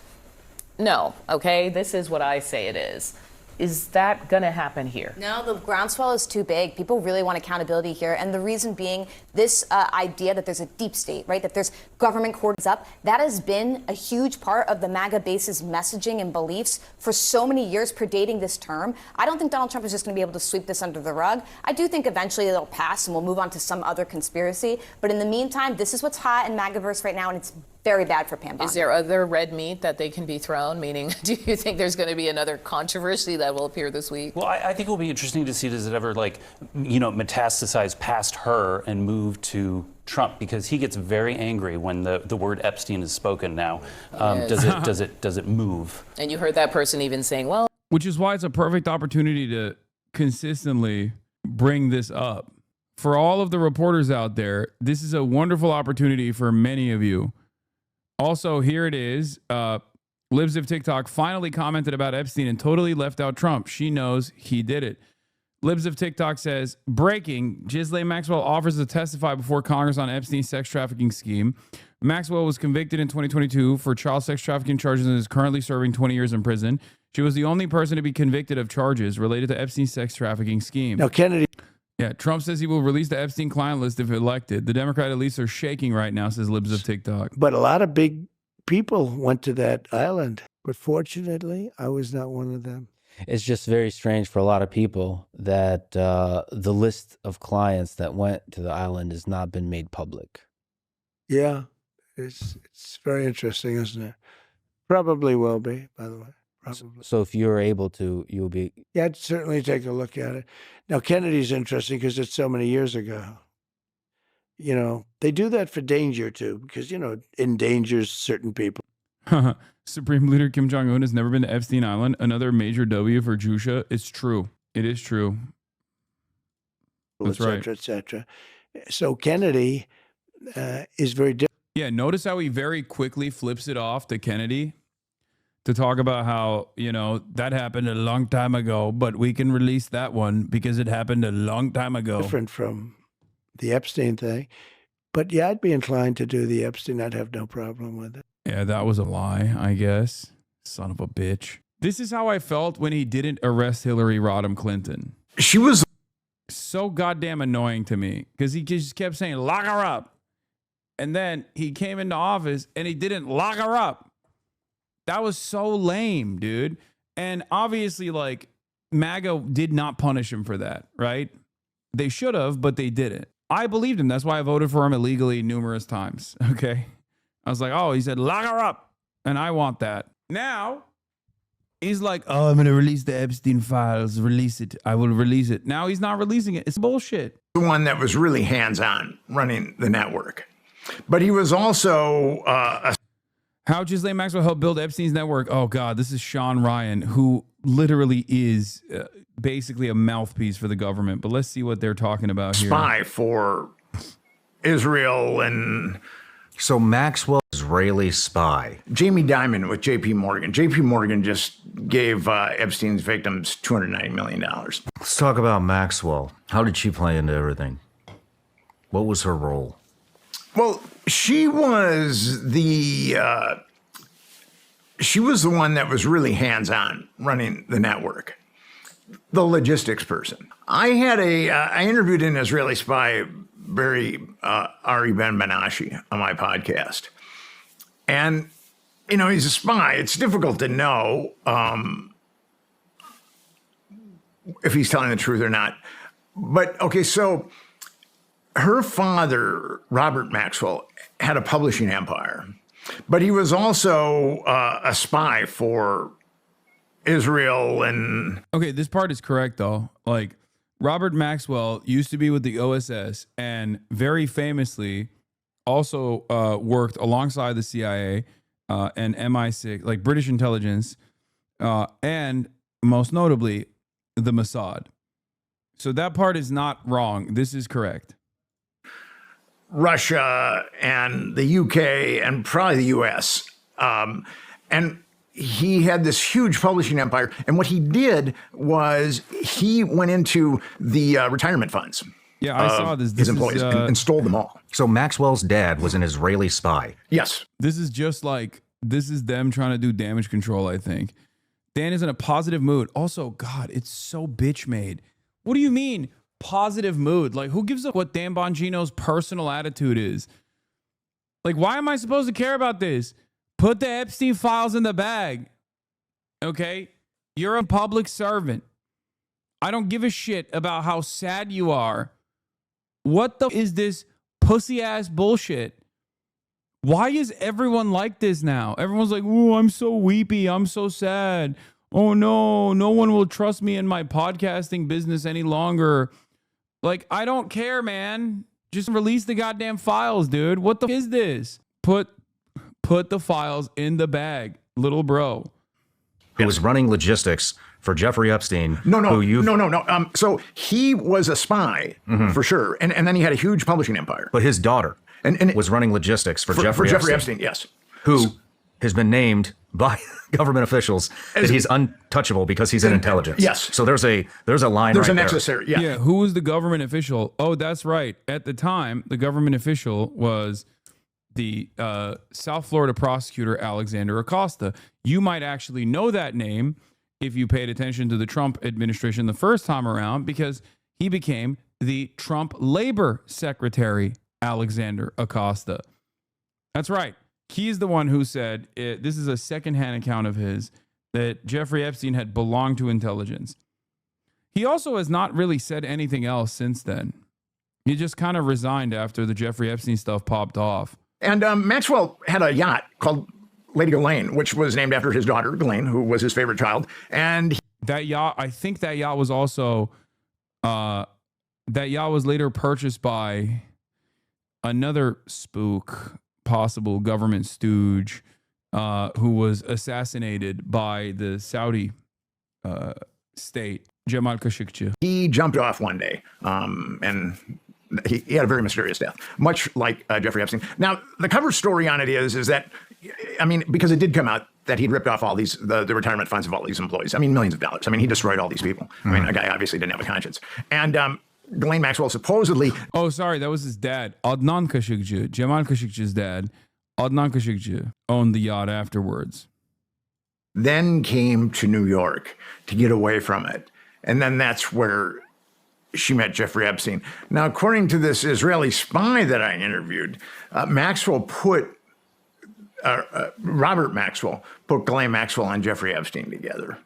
no, okay, this is what I say it is. Is that going to happen here? No, the groundswell is too big. People really want accountability here. And the reason being this idea that there's a deep state, right, that there's government coordinates up, that has been a huge part of the MAGA base's messaging and beliefs for so many years predating this term. I don't think Donald Trump is just going to be able to sweep this under the rug. I do think eventually it'll pass and we'll move on to some other conspiracy. But in the meantime, this is what's hot in MAGAverse right now, and it's very bad for Pam Bondi. Is there other red meat that they can be thrown? Meaning, do you think there's going to be another controversy that will appear this week? Well, I think it will be interesting to see, does it ever, like, you know, metastasize past her and move to Trump, because he gets very angry when the word Epstein is spoken now. Does it move? And you heard that person even saying, well. Which is why it's a perfect opportunity to consistently bring this up. For all of the reporters out there, this is a wonderful opportunity for many of you. Also, here it is. Libs of TikTok finally commented about Epstein and totally left out Trump. She knows he did it. Libs of TikTok says, breaking, Ghislaine Maxwell offers to testify before Congress on Epstein's sex trafficking scheme. Maxwell was convicted in 2022 for child sex trafficking charges and is currently serving 20 years in prison. She was the only person to be convicted of charges related to Epstein's sex trafficking scheme. Now, Kennedy. Yeah, Trump says he will release the Epstein client list if elected. The Democrat elites are shaking right now, says Libs of TikTok. But a lot of big people went to that island. But fortunately, I was not one of them. It's just very strange for a lot of people that the list of clients that went to the island has not been made public. Yeah, it's very interesting, isn't it? Probably will be, by the way. Probably. So if you're able to, you'll be. Yeah, I'd certainly take a look at it. Now, Kennedy's interesting because it's so many years ago. You know, they do that for danger, too, because, you know, it endangers certain people. Supreme Leader Kim Jong-un has never been to Epstein Island. Another major W for Jusha. It's true. It is true. That's right. Et cetera. So Kennedy is very different. Yeah, notice how he very quickly flips it off to Kennedy to talk about how, you know, that happened a long time ago, but we can release that one because it happened a long time ago. Different from the Epstein thing. But yeah, I'd be inclined to do the Epstein. I'd have no problem with it. Yeah, that was a lie, I guess. Son of a bitch. This is how I felt when he didn't arrest Hillary Rodham Clinton. She was so goddamn annoying to me because he just kept saying, lock her up. And then he came into office and he didn't lock her up. That was so lame, dude. And obviously, like, MAGA did not punish him for that, right? They should have, but they didn't. I believed him. That's why I voted for him illegally numerous times, okay? I was like, oh, he said, lock her up. And I want that. Now, he's like, oh, I'm going to release the Epstein files. Release it. I will release it. Now he's not releasing it. It's bullshit. The one that was really hands-on running the network. But he was also How Ghislaine Maxwell helped build Epstein's network. Oh, God, this is Sean Ryan, who literally is basically a mouthpiece for the government. But let's see what they're talking about here. Spy for Israel and... So Maxwell, Israeli spy. Jamie Dimon with J.P. Morgan. J.P. Morgan just gave Epstein's victims $290 million. Let's talk about Maxwell. How did she play into everything? What was her role? Well, she was the one that was really hands-on running the network, the logistics person. I interviewed an Israeli spy, Ari Ben Menashe, on my podcast. And, you know, he's a spy. It's difficult to know if he's telling the truth or not. But, okay, so her father, Robert Maxwell, had a publishing empire, but he was also a spy for Israel and... Okay, this part is correct, though. Like, Robert Maxwell used to be with the OSS and very famously also worked alongside the CIA and MI6, like British intelligence, and most notably, the Mossad. So that part is not wrong. This is correct. Russia and the UK and probably the US. And he had this huge publishing empire. And what he did was he went into the retirement funds. Yeah, I saw this. His employees and stole them all. So Maxwell's dad was an Israeli spy. Yes. This is just like, this is them trying to do damage control, I think. Dan is in a positive mood. Also, God, it's so bitch made. What do you mean? Positive mood? Like, who gives a what Dan Bongino's personal attitude is? Like, why am I supposed to care about this? Put the Epstein files in the bag. Okay? You're a public servant. I don't give a shit about how sad you are. What the is this pussy ass bullshit? Why is everyone like this now? Everyone's like, oh, I'm so weepy. I'm so sad. Oh no, no one will trust me in my podcasting business any longer. Like, I don't care, man. Just release the goddamn files, dude. What the is this? Put the files in the bag, little bro. Who was running logistics for Jeffrey Epstein. No. So he was a spy, for sure. And then he had a huge publishing empire. But his daughter was running logistics for Jeffrey Epstein, yes. Who has been named by government officials that he's untouchable because he's in intelligence. Yes. So there's a line. There's right a nexus there. Yeah. Yeah. Who was the government official? Oh, that's right. At the time, the government official was the South Florida prosecutor Alexander Acosta. You might actually know that name if you paid attention to the Trump administration the first time around, because he became the Trump Labor Secretary, Alexander Acosta. That's right. He is the one who said, this is a secondhand account of his, that Jeffrey Epstein had belonged to intelligence. He also has not really said anything else since then. He just kind of resigned after the Jeffrey Epstein stuff popped off. And Maxwell had a yacht called Lady Ghislaine, which was named after his daughter, Ghislaine, who was his favorite child. And that yacht, I think that yacht was also, that yacht was later purchased by another spook, possible government stooge, who was assassinated by the Saudi state, Jamal Khashoggi. He jumped off one day, and he had a very mysterious death, much like Jeffrey Epstein. Now, the cover story on it is that, I mean, because it did come out that he'd ripped off all these, the retirement funds of all these employees. I mean, millions of dollars. I mean, he destroyed all these people. I mean, a guy obviously didn't have a conscience. And Ghislaine Maxwell supposedly... Oh, sorry, that was his dad, Adnan Khashoggi, Jamal Khashoggi's dad. Adnan Khashoggi owned the yacht afterwards. Then came to New York to get away from it. And then that's where she met Jeffrey Epstein. Now, according to this Israeli spy that I interviewed, Maxwell put, Robert Maxwell put Ghislaine Maxwell and Jeffrey Epstein together.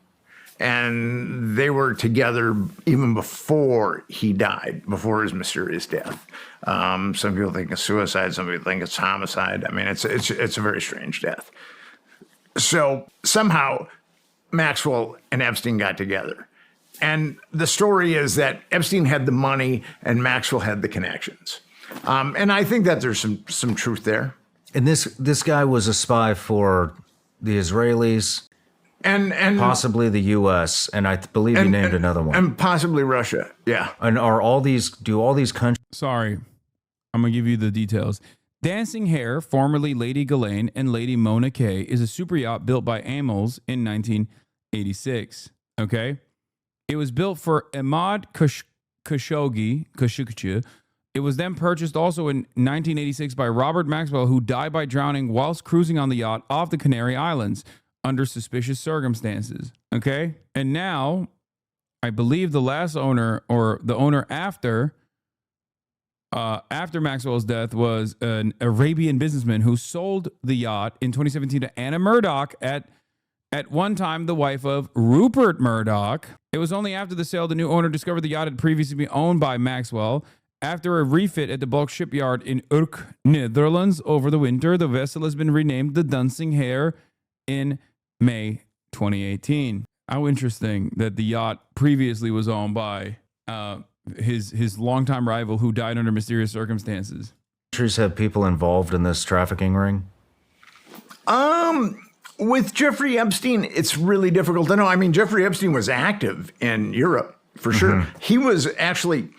And they were together even before he died, before his mysterious death. Some people think it's suicide, some people think it's homicide. I mean, it's a very strange death. So somehow Maxwell and Epstein got together. And the story is that Epstein had the money and Maxwell had the connections. And I think that there's some truth there. And this guy was a spy for the Israelis and possibly the U.S. And I believe you named another one. And possibly Russia, yeah. And do all these countries... Sorry, I'm going to give you the details. Dancing Hare, formerly Lady Ghislaine and Lady Mona Kay, is a super yacht built by Amos in 1986, okay? It was built for Ahmad Khashoggi. It was then purchased also in 1986 by Robert Maxwell, who died by drowning whilst cruising on the yacht off the Canary Islands under suspicious circumstances. Okay? And now, I believe the last owner, or the owner after Maxwell's death, was an Arabian businessman who sold the yacht in 2017 to Anna Murdoch, at one time the wife of Rupert Murdoch. It was only after the sale the new owner discovered the yacht had previously been owned by Maxwell. After a refit at the bulk shipyard in Urk, Netherlands over the winter, the vessel has been renamed the Dancing Hare in May 2018. How interesting that the yacht previously was owned by his longtime rival who died under mysterious circumstances. Countries have people involved in this trafficking ring? With Jeffrey Epstein, it's really difficult to know. I mean, Jeffrey Epstein was active in Europe, for sure. He was actually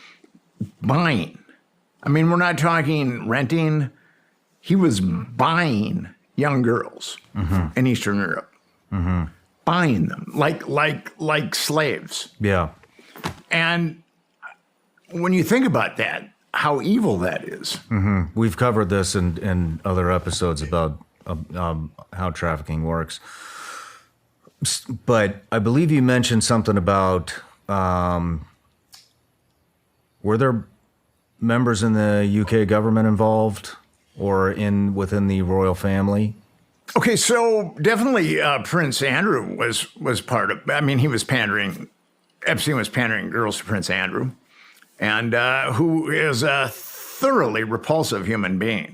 buying. I mean, we're not talking renting. He was buying young girls in Eastern Europe, buying them like slaves. Yeah. And when you think about that, how evil that is. We've covered this in other episodes about how trafficking works. But I believe you mentioned something about, were there members in the UK government involved or within the royal family? Okay, so definitely Prince Andrew was part of, I mean, he was pandering, Epstein was pandering girls to Prince Andrew, and who is a thoroughly repulsive human being.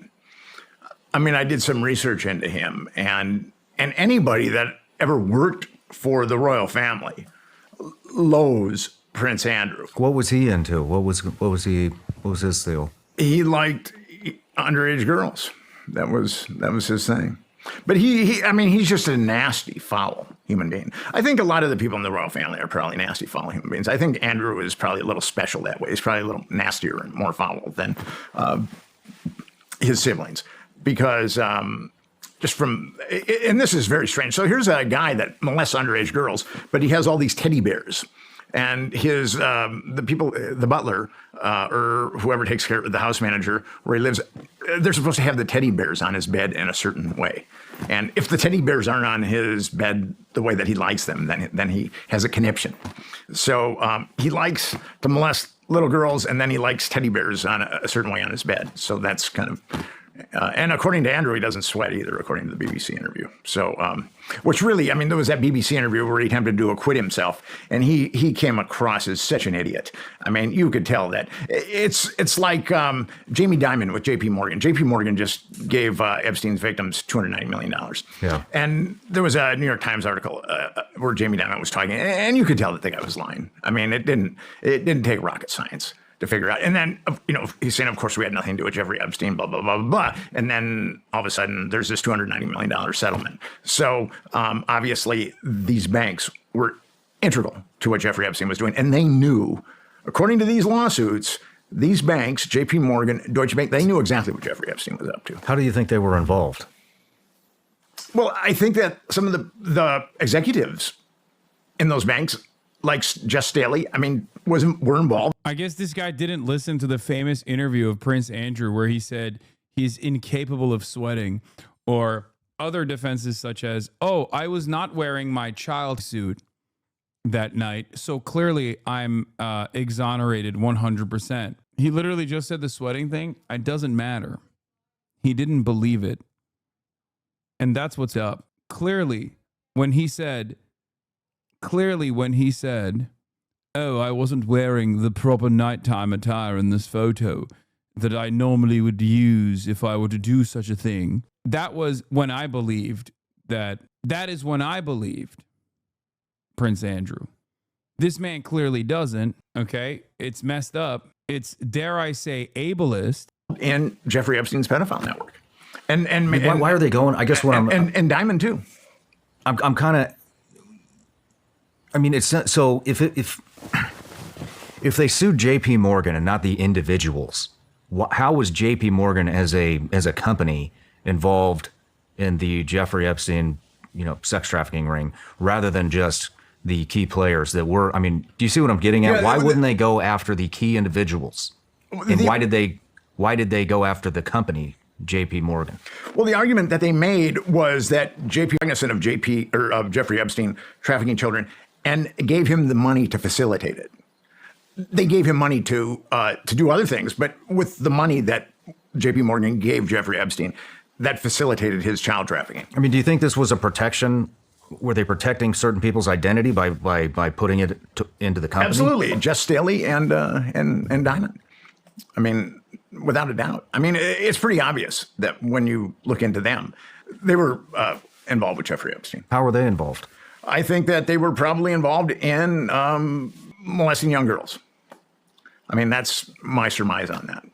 I mean, I did some research into him, and anybody that ever worked for the royal family loathes Prince Andrew. What was he into? What was his deal? He liked underage girls. That was his thing. But I mean, he's just a nasty, foul human being. I think a lot of the people in the royal family are probably nasty, foul human beings. I think Andrew is probably a little special that way. He's probably a little nastier and more foul than his siblings. Because just from, and this is very strange. So here's a guy that molests underage girls, but he has all these teddy bears. And his, the butler, or whoever takes care of the house manager where he lives, they're supposed to have the teddy bears on his bed in a certain way. And if the teddy bears aren't on his bed the way that he likes them, then he has a conniption. So he likes to molest little girls, and then he likes teddy bears on a certain way on his bed. So that's kind of And according to Andrew, he doesn't sweat either, according to the BBC interview. So, which really, I mean, there was that BBC interview where he attempted to acquit himself, and he came across as such an idiot. I mean, you could tell that. It's like Jamie Dimon with J.P. Morgan. J.P. Morgan just gave Epstein's victims $290 million. Yeah. And there was a New York Times article where Jamie Dimon was talking, and you could tell that the guy was lying. I mean, it didn't take rocket science to figure out. And then, he's saying, of course, we had nothing to do with Jeffrey Epstein, blah, blah, blah, blah, blah. And then all of a sudden, there's this $290 million settlement. So obviously, these banks were integral to what Jeffrey Epstein was doing. And they knew, according to these lawsuits, these banks, JP Morgan, Deutsche Bank, they knew exactly what Jeffrey Epstein was up to. How do you think they were involved? Well, I think that some of the executives in those banks, like Jess Staley, I mean, were involved. I guess this guy didn't listen to the famous interview of Prince Andrew where he said he's incapable of sweating, or other defenses such as, oh, I was not wearing my child suit that night, so clearly I'm exonerated 100%. He literally just said the sweating thing. It doesn't matter. He didn't believe it. And that's what's up. Clearly, when he said, oh, I wasn't wearing the proper nighttime attire in this photo that I normally would use if I were to do such a thing. That was when I believed that is when I believed Prince Andrew. This man clearly doesn't, okay? It's messed up. It's, dare I say, ableist. In Jeffrey Epstein's pedophile network. And why are they going? I guess what and Diamond too. I'm kind of. I mean, it's so if they sued J.P. Morgan and not the individuals, how was J.P. Morgan as a company involved in the Jeffrey Epstein, sex trafficking ring, rather than just the key players that were? I mean, do you see what I'm getting at? Why wouldn't they go after the key individuals? And why did they go after the company, J.P. Morgan? Well, the argument that they made was that J.P. cognizant of Jeffrey Epstein trafficking children, and gave him the money to facilitate it. They gave him money to do other things, but with the money that J.P. Morgan gave Jeffrey Epstein, that facilitated his child trafficking. I mean, do you think this was a protection? Were they protecting certain people's identity by putting it into the company? Absolutely, Jess Staley and Diamond. I mean, without a doubt. I mean, it's pretty obvious that when you look into them, they were involved with Jeffrey Epstein. How were they involved? I think that they were probably involved in molesting young girls. I mean, that's my surmise on that.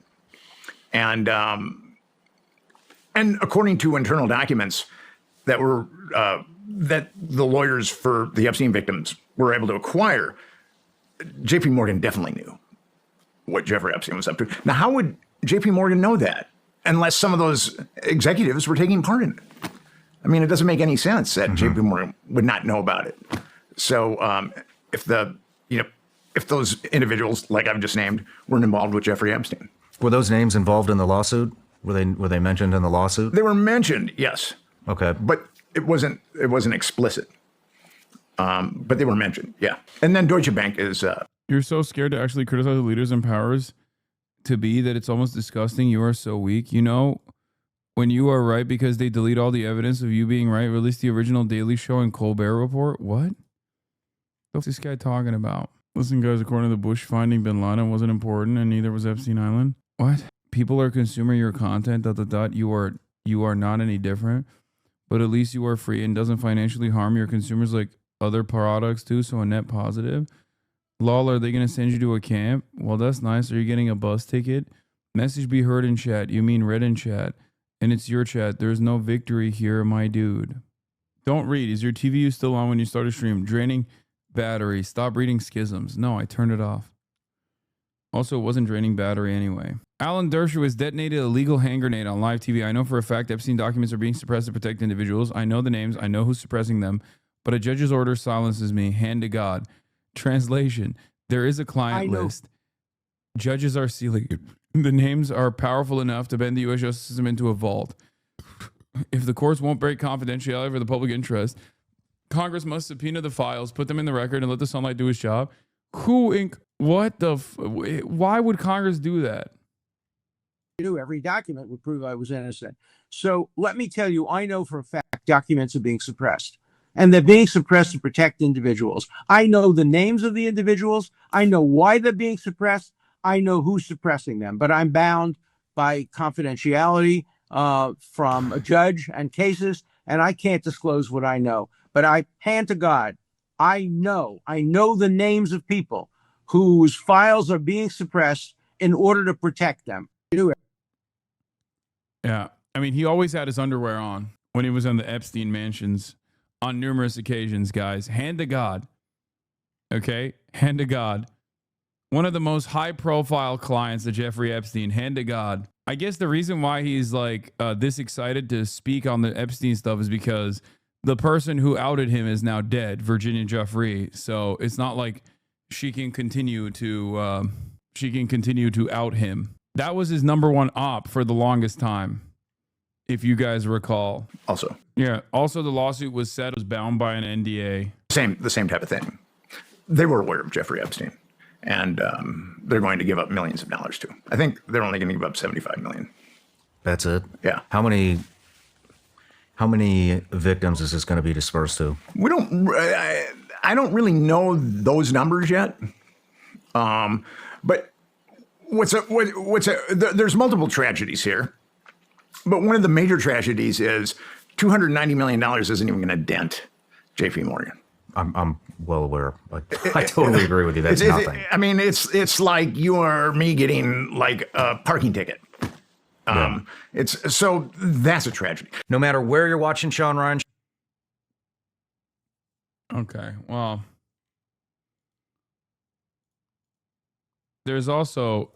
And according to internal documents that were that the lawyers for the Epstein victims were able to acquire, J.P. Morgan definitely knew what Jeffrey Epstein was up to. Now, how would J.P. Morgan know that unless some of those executives were taking part in it? I mean, it doesn't make any sense that J.P. Morgan would not know about it. So if those individuals, like I've just named, weren't involved with Jeffrey Epstein. Were those names involved in the lawsuit? Were they mentioned in the lawsuit? They were mentioned, yes. Okay. But it wasn't explicit. But they were mentioned, yeah. And then Deutsche Bank is... You're so scared to actually criticize the leaders and powers to be that it's almost disgusting. You are so weak. When you are right because they delete all the evidence of you being right, release the original Daily Show and Colbert Report? What? What's this guy talking about? Listen, guys, according to the Bush finding, bin Laden wasn't important and neither was Epstein Island. What? People are consuming your content, ... You are not any different, but at least you are free and doesn't financially harm your consumers like other products do, so a net positive. Lol, are they going to send you to a camp? Well, that's nice. Are you getting a bus ticket? Message be heard in chat. You mean read in chat. And it's your chat. There's no victory here, my dude. Don't read. Is your TVU still on when you start a stream? Draining battery. Stop reading schisms. No, I turned it off. Also, it wasn't draining battery anyway. Alan Dershowitz detonated a legal hand grenade on live TV. I know for a fact Epstein documents are being suppressed to protect individuals. I know the names. I know who's suppressing them. But a judge's order silences me. Hand to God. Translation. There is a client list. Judges are sealing it. The names are powerful enough to bend the U.S. justice system into a vault. If the courts won't break confidentiality for the public interest, Congress must subpoena the files, put them in the record, and let the sunlight do its job. Why would Congress do that? Every document would prove I was innocent. So let me tell you, I know for a fact documents are being suppressed. And they're being suppressed to protect individuals. I know the names of the individuals. I know why they're being suppressed. I know who's suppressing them. But I'm bound by confidentiality from a judge and cases, and I can't disclose what I know. But I hand to God, I know the names of people whose files are being suppressed in order to protect them. Yeah. I mean, he always had his underwear on when he was on the Epstein mansions on numerous occasions, guys. Hand to God. Okay? Hand to God. One of the most high-profile clients of Jeffrey Epstein, hand to God. I guess the reason why he's like this excited to speak on the Epstein stuff is because the person who outed him is now dead, Virginia Giuffre. So it's not like she can continue to out him. That was his number one op for the longest time, if you guys recall. Also. Yeah. Also, the lawsuit was bound by an NDA. The same type of thing. They were aware of Jeffrey Epstein, and they're going to give up millions of dollars to him. I think they're only going to give up $75 million. That's it? Yeah. How many victims is this going to be dispersed to? I don't really know those numbers yet. But there's multiple tragedies here. But one of the major tragedies is $290 million isn't even going to dent JP Morgan. I'm well aware. I totally agree with you. That's nothing. I mean, it's like you or me getting like a parking ticket. So that's a tragedy. No matter where you're watching Sean Ryan. Okay, well, there's also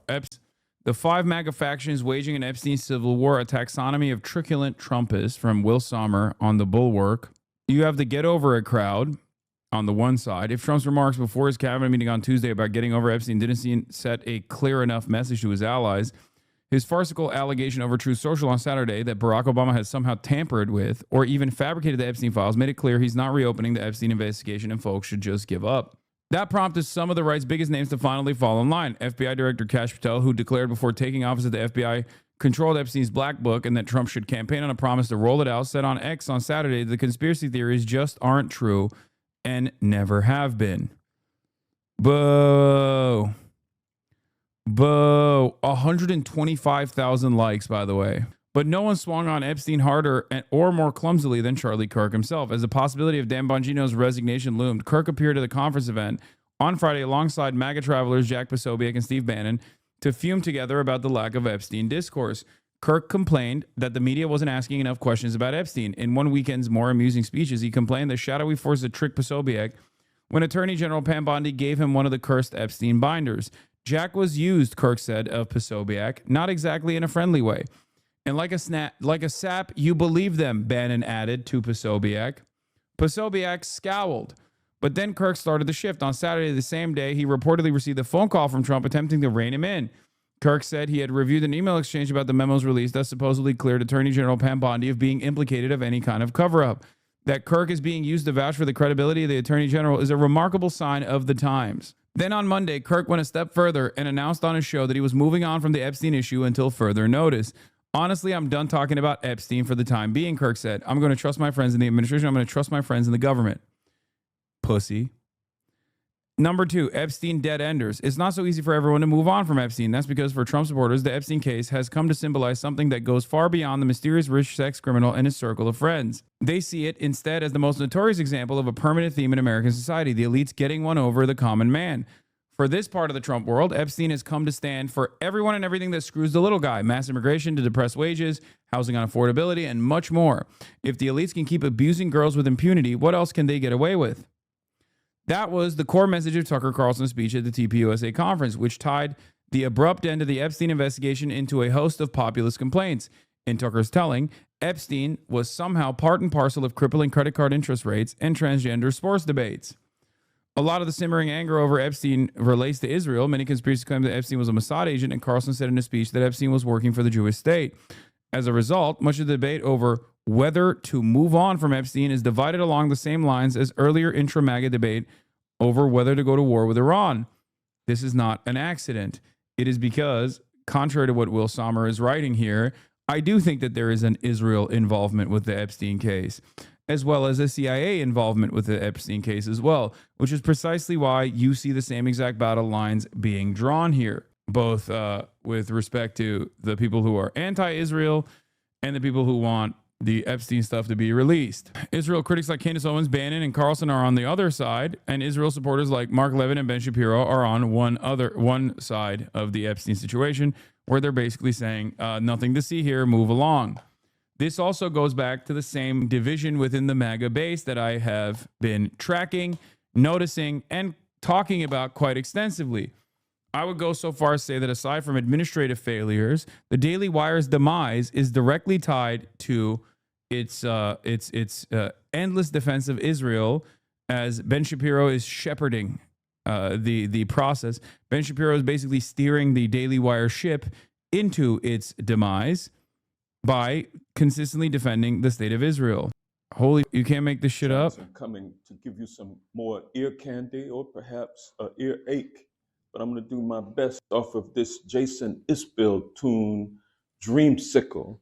the 5 MAGA factions waging an Epstein civil war, a taxonomy of truculent Trumpists from Will Sommer on the Bulwark. You have the Get Over It crowd on the one side. If Trump's remarks before his cabinet meeting on Tuesday about getting over Epstein didn't set a clear enough message to his allies, his farcical allegation over Truth Social on Saturday that Barack Obama has somehow tampered with or even fabricated the Epstein files made it clear he's not reopening the Epstein investigation and folks should just give up. That prompted some of the right's biggest names to finally fall in line. FBI Director Kash Patel, who declared before taking office that the FBI controlled Epstein's black book and that Trump should campaign on a promise to roll it out, said on X on Saturday the conspiracy theories just aren't true and never have been. Boo. Boo. 125,000 likes, by the way. But no one swung on Epstein harder or more clumsily than Charlie Kirk himself. As the possibility of Dan Bongino's resignation loomed, Kirk appeared at the conference event on Friday alongside MAGA travelers Jack Posobiec and Steve Bannon to fume together about the lack of Epstein discourse. Kirk complained that the media wasn't asking enough questions about Epstein. In one weekend's more amusing speeches, he complained the shadowy force that tricked Posobiec when Attorney General Pam Bondi gave him one of the cursed Epstein binders. Jack was used, Kirk said of Posobiec, not exactly in a friendly way. And like a sap, you believe them, Bannon added to Posobiec. Posobiec scowled. But then Kirk started the shift. On Saturday, the same day, he reportedly received a phone call from Trump attempting to rein him in. Kirk said he had reviewed an email exchange about the memos released that supposedly cleared Attorney General Pam Bondi of being implicated of any kind of cover-up. That Kirk is being used to vouch for the credibility of the Attorney General is a remarkable sign of the times. Then on Monday, Kirk went a step further and announced on his show that he was moving on from the Epstein issue until further notice. Honestly, I'm done talking about Epstein for the time being, Kirk said. I'm going to trust my friends in the administration. I'm going to trust my friends in the government. Pussy. Number 2, Epstein dead enders. It's not so easy for everyone to move on from Epstein. That's because for Trump supporters, the Epstein case has come to symbolize something that goes far beyond the mysterious rich sex criminal and his circle of friends. They see it instead as the most notorious example of a permanent theme in American society, the elites getting one over the common man. For this part of the Trump world, Epstein has come to stand for everyone and everything that screws the little guy, mass immigration to depressed wages, housing unaffordability, and much more. If the elites can keep abusing girls with impunity, what else can they get away with? That was the core message of Tucker Carlson's speech at the TPUSA conference, which tied the abrupt end of the Epstein investigation into a host of populist complaints. In Tucker's telling, Epstein was somehow part and parcel of crippling credit card interest rates and transgender sports debates. A lot of the simmering anger over Epstein relates to Israel. Many conspiracies claim that Epstein was a Mossad agent, and Carlson said in a speech that Epstein was working for the Jewish state. As a result, much of the debate over whether to move on from Epstein is divided along the same lines as earlier intra-MAGA debate over whether to go to war with Iran. This is not an accident. It is because contrary to what Will Sommer is writing here, I do think that there is an Israel involvement with the Epstein case, as well as a CIA involvement with the Epstein case as well, which is precisely why you see the same exact battle lines being drawn here, both with respect to the people who are anti-Israel and the people who want the Epstein stuff to be released. Israel critics like Candace Owens, Bannon, and Carlson are on the other side, and Israel supporters like Mark Levin and Ben Shapiro are on one side of the Epstein situation, where they're basically saying, nothing to see here, move along. This also goes back to the same division within the MAGA base that I have been tracking, noticing, and talking about quite extensively. I would go so far as to say that aside from administrative failures, the Daily Wire's demise is directly tied to its endless defense of Israel, as Ben Shapiro is shepherding the process. Ben Shapiro is basically steering the Daily Wire ship into its demise by consistently defending the state of Israel. Holy, you can't make this shit up. Coming to give you some more ear candy or perhaps an ear ache, but I'm going to do my best off of this Jason Isbell tune, Dreamsicle.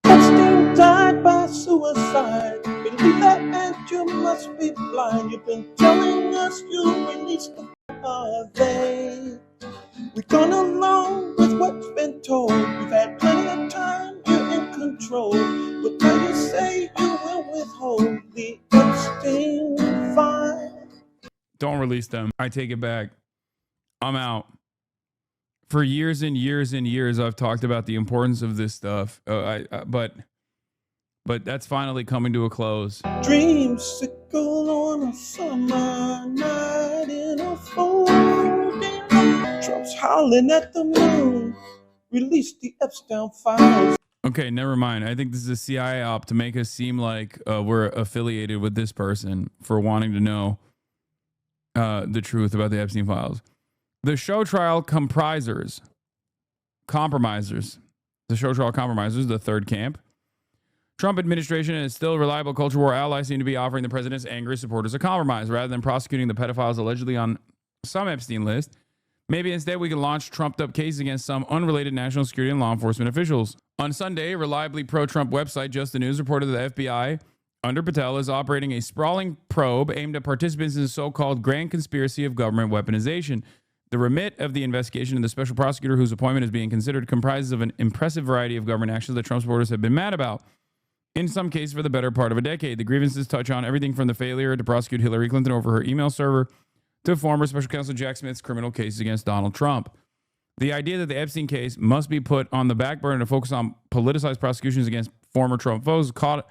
Epstein died by suicide. Believe that, and you must be blind. You've been telling us you released the they. We've gone along with what's been told. You've had plenty of time, you're in control. But now you say you will withhold the Epstein file. Don't release them. I take it back. I'm out. For years and years and years, I've talked about the importance of this stuff. But that's finally coming to a close. Dreamsicle on a summer night in a folding. Trump's howling at the moon. Release the Epstein files. Okay, never mind. I think this is a CIA op to make us seem like we're affiliated with this person for wanting to know the truth about the Epstein files. The show trial compromisers, the third camp. Trump administration and its still reliable culture war allies seem to be offering the president's angry supporters a compromise. Rather than prosecuting the pedophiles allegedly on some Epstein list, maybe instead we can launch trumped-up cases against some unrelated national security and law enforcement officials. On Sunday, a reliably pro-Trump website, Just the News, reported that the FBI, under Patel, is operating a sprawling probe aimed at participants in the so-called grand conspiracy of government weaponization. The remit of the investigation and the special prosecutor whose appointment is being considered comprises of an impressive variety of government actions that Trump supporters have been mad about, in some cases for the better part of a decade. The grievances touch on everything from the failure to prosecute Hillary Clinton over her email server to former special counsel Jack Smith's criminal cases against Donald Trump. The idea that the Epstein case must be put on the back burner to focus on politicized prosecutions against former Trump foes caught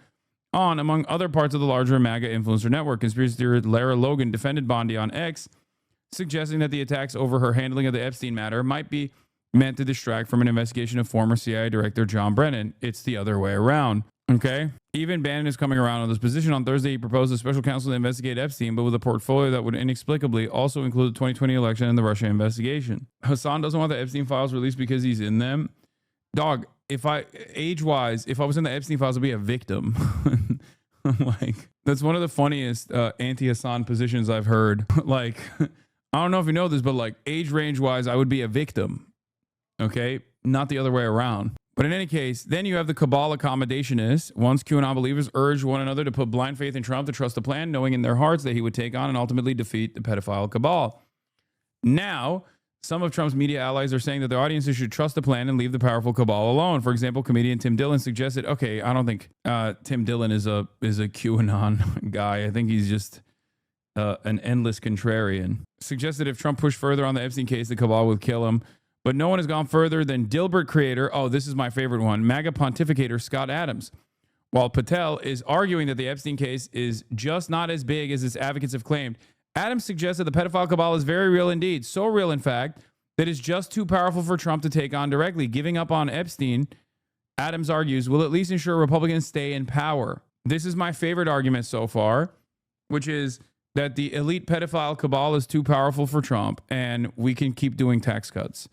on among other parts of the larger MAGA influencer network. Conspiracy theorist Lara Logan defended Bondi on X, suggesting that the attacks over her handling of the Epstein matter might be meant to distract from an investigation of former CIA Director John Brennan. It's the other way around. Okay? Even Bannon is coming around on this position. On Thursday, he proposed a special counsel to investigate Epstein, but with a portfolio that would inexplicably also include the 2020 election and the Russia investigation. Hasan doesn't want the Epstein files released because he's in them. Dog, if I was in the Epstein files, I'd be a victim. Like, that's one of the funniest anti-Hasan positions I've heard. Like, I don't know if you know this, but like age range wise, I would be a victim. Okay? Not the other way around. But in any case, then you have the cabal accommodationists. Once QAnon believers urged one another to put blind faith in Trump to trust the plan, knowing in their hearts that he would take on and ultimately defeat the pedophile cabal. Now, some of Trump's media allies are saying that their audiences should trust the plan and leave the powerful cabal alone. For example, comedian Tim Dillon suggested, okay, I don't think Tim Dillon is a QAnon guy. I think he's just an endless contrarian. Suggested if Trump pushed further on the Epstein case, the cabal would kill him. But no one has gone further than Dilbert creator, oh, this is my favorite one, MAGA pontificator Scott Adams. While Patel is arguing that the Epstein case is just not as big as its advocates have claimed, Adams suggests that the pedophile cabal is very real indeed. So real, in fact, that it's just too powerful for Trump to take on directly. Giving up on Epstein, Adams argues, will at least ensure Republicans stay in power. This is my favorite argument so far, which is that the elite pedophile cabal is too powerful for Trump, and we can keep doing tax cuts.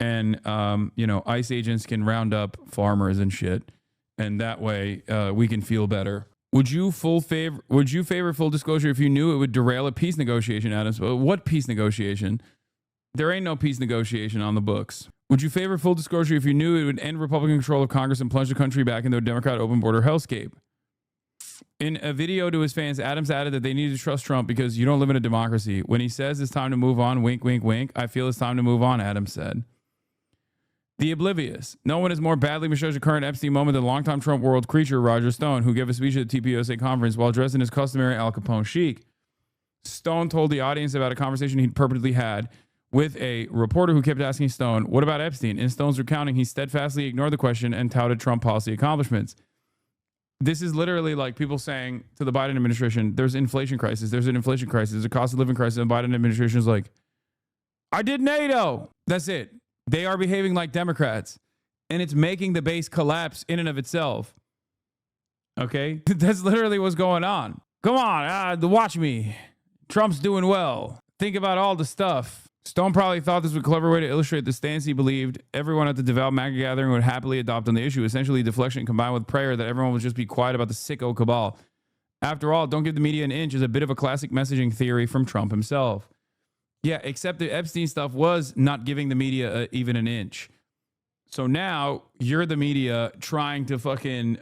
And, ICE agents can round up farmers and shit. And that way we can feel better. Would you favor full disclosure if you knew it would derail a peace negotiation, Adams? What peace negotiation? There ain't no peace negotiation on the books. Would you favor full disclosure if you knew it would end Republican control of Congress and plunge the country back into a Democrat open border hellscape? In a video to his fans, Adams added that they needed to trust Trump because you don't live in a democracy. When he says it's time to move on, wink, wink, wink, I feel it's time to move on, Adams said. The oblivious. No one has more badly misjudged the current Epstein moment than longtime Trump world creature Roger Stone, who gave a speech at the TPUSA conference while dressed in his customary Al Capone chic. Stone told the audience about a conversation he'd purportedly had with a reporter who kept asking Stone, what about Epstein? In Stone's recounting, he steadfastly ignored the question and touted Trump policy accomplishments. This is literally like people saying to the Biden administration, there's inflation crisis. There's an inflation crisis. There's a cost of living crisis. And the Biden administration is like, I did NATO. That's it. They are behaving like Democrats. And it's making the base collapse in and of itself. Okay? That's literally what's going on. Come on. Watch me. Trump's doing well. Think about all the stuff. Stone probably thought this was a clever way to illustrate the stance he believed everyone at the devout MAGA gathering would happily adopt on the issue, essentially deflection combined with prayer that everyone would just be quiet about the sicko cabal. After all, don't give the media an inch is a bit of a classic messaging theory from Trump himself. Yeah, except the Epstein stuff was not giving the media even an inch. So now you're the media trying to fucking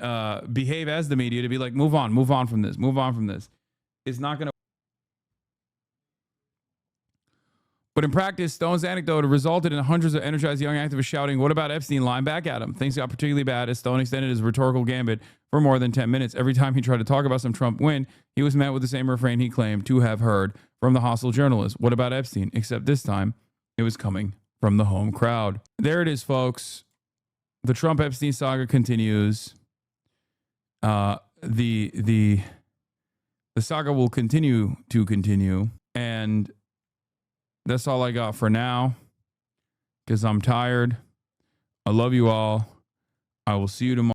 behave as the media to be like, move on from this, move on from this. It's not going to. But in practice, Stone's anecdote resulted in hundreds of energized young activists shouting, what about Epstein? Line back at him. Things got particularly bad as Stone extended his rhetorical gambit for more than 10 minutes. Every time he tried to talk about some Trump win, he was met with the same refrain he claimed to have heard from the hostile journalists. What about Epstein? Except this time, it was coming from the home crowd. There it is, folks. The Trump-Epstein saga continues. The saga will continue to continue. And that's all I got for now, because I'm tired. I love you all. I will see you tomorrow.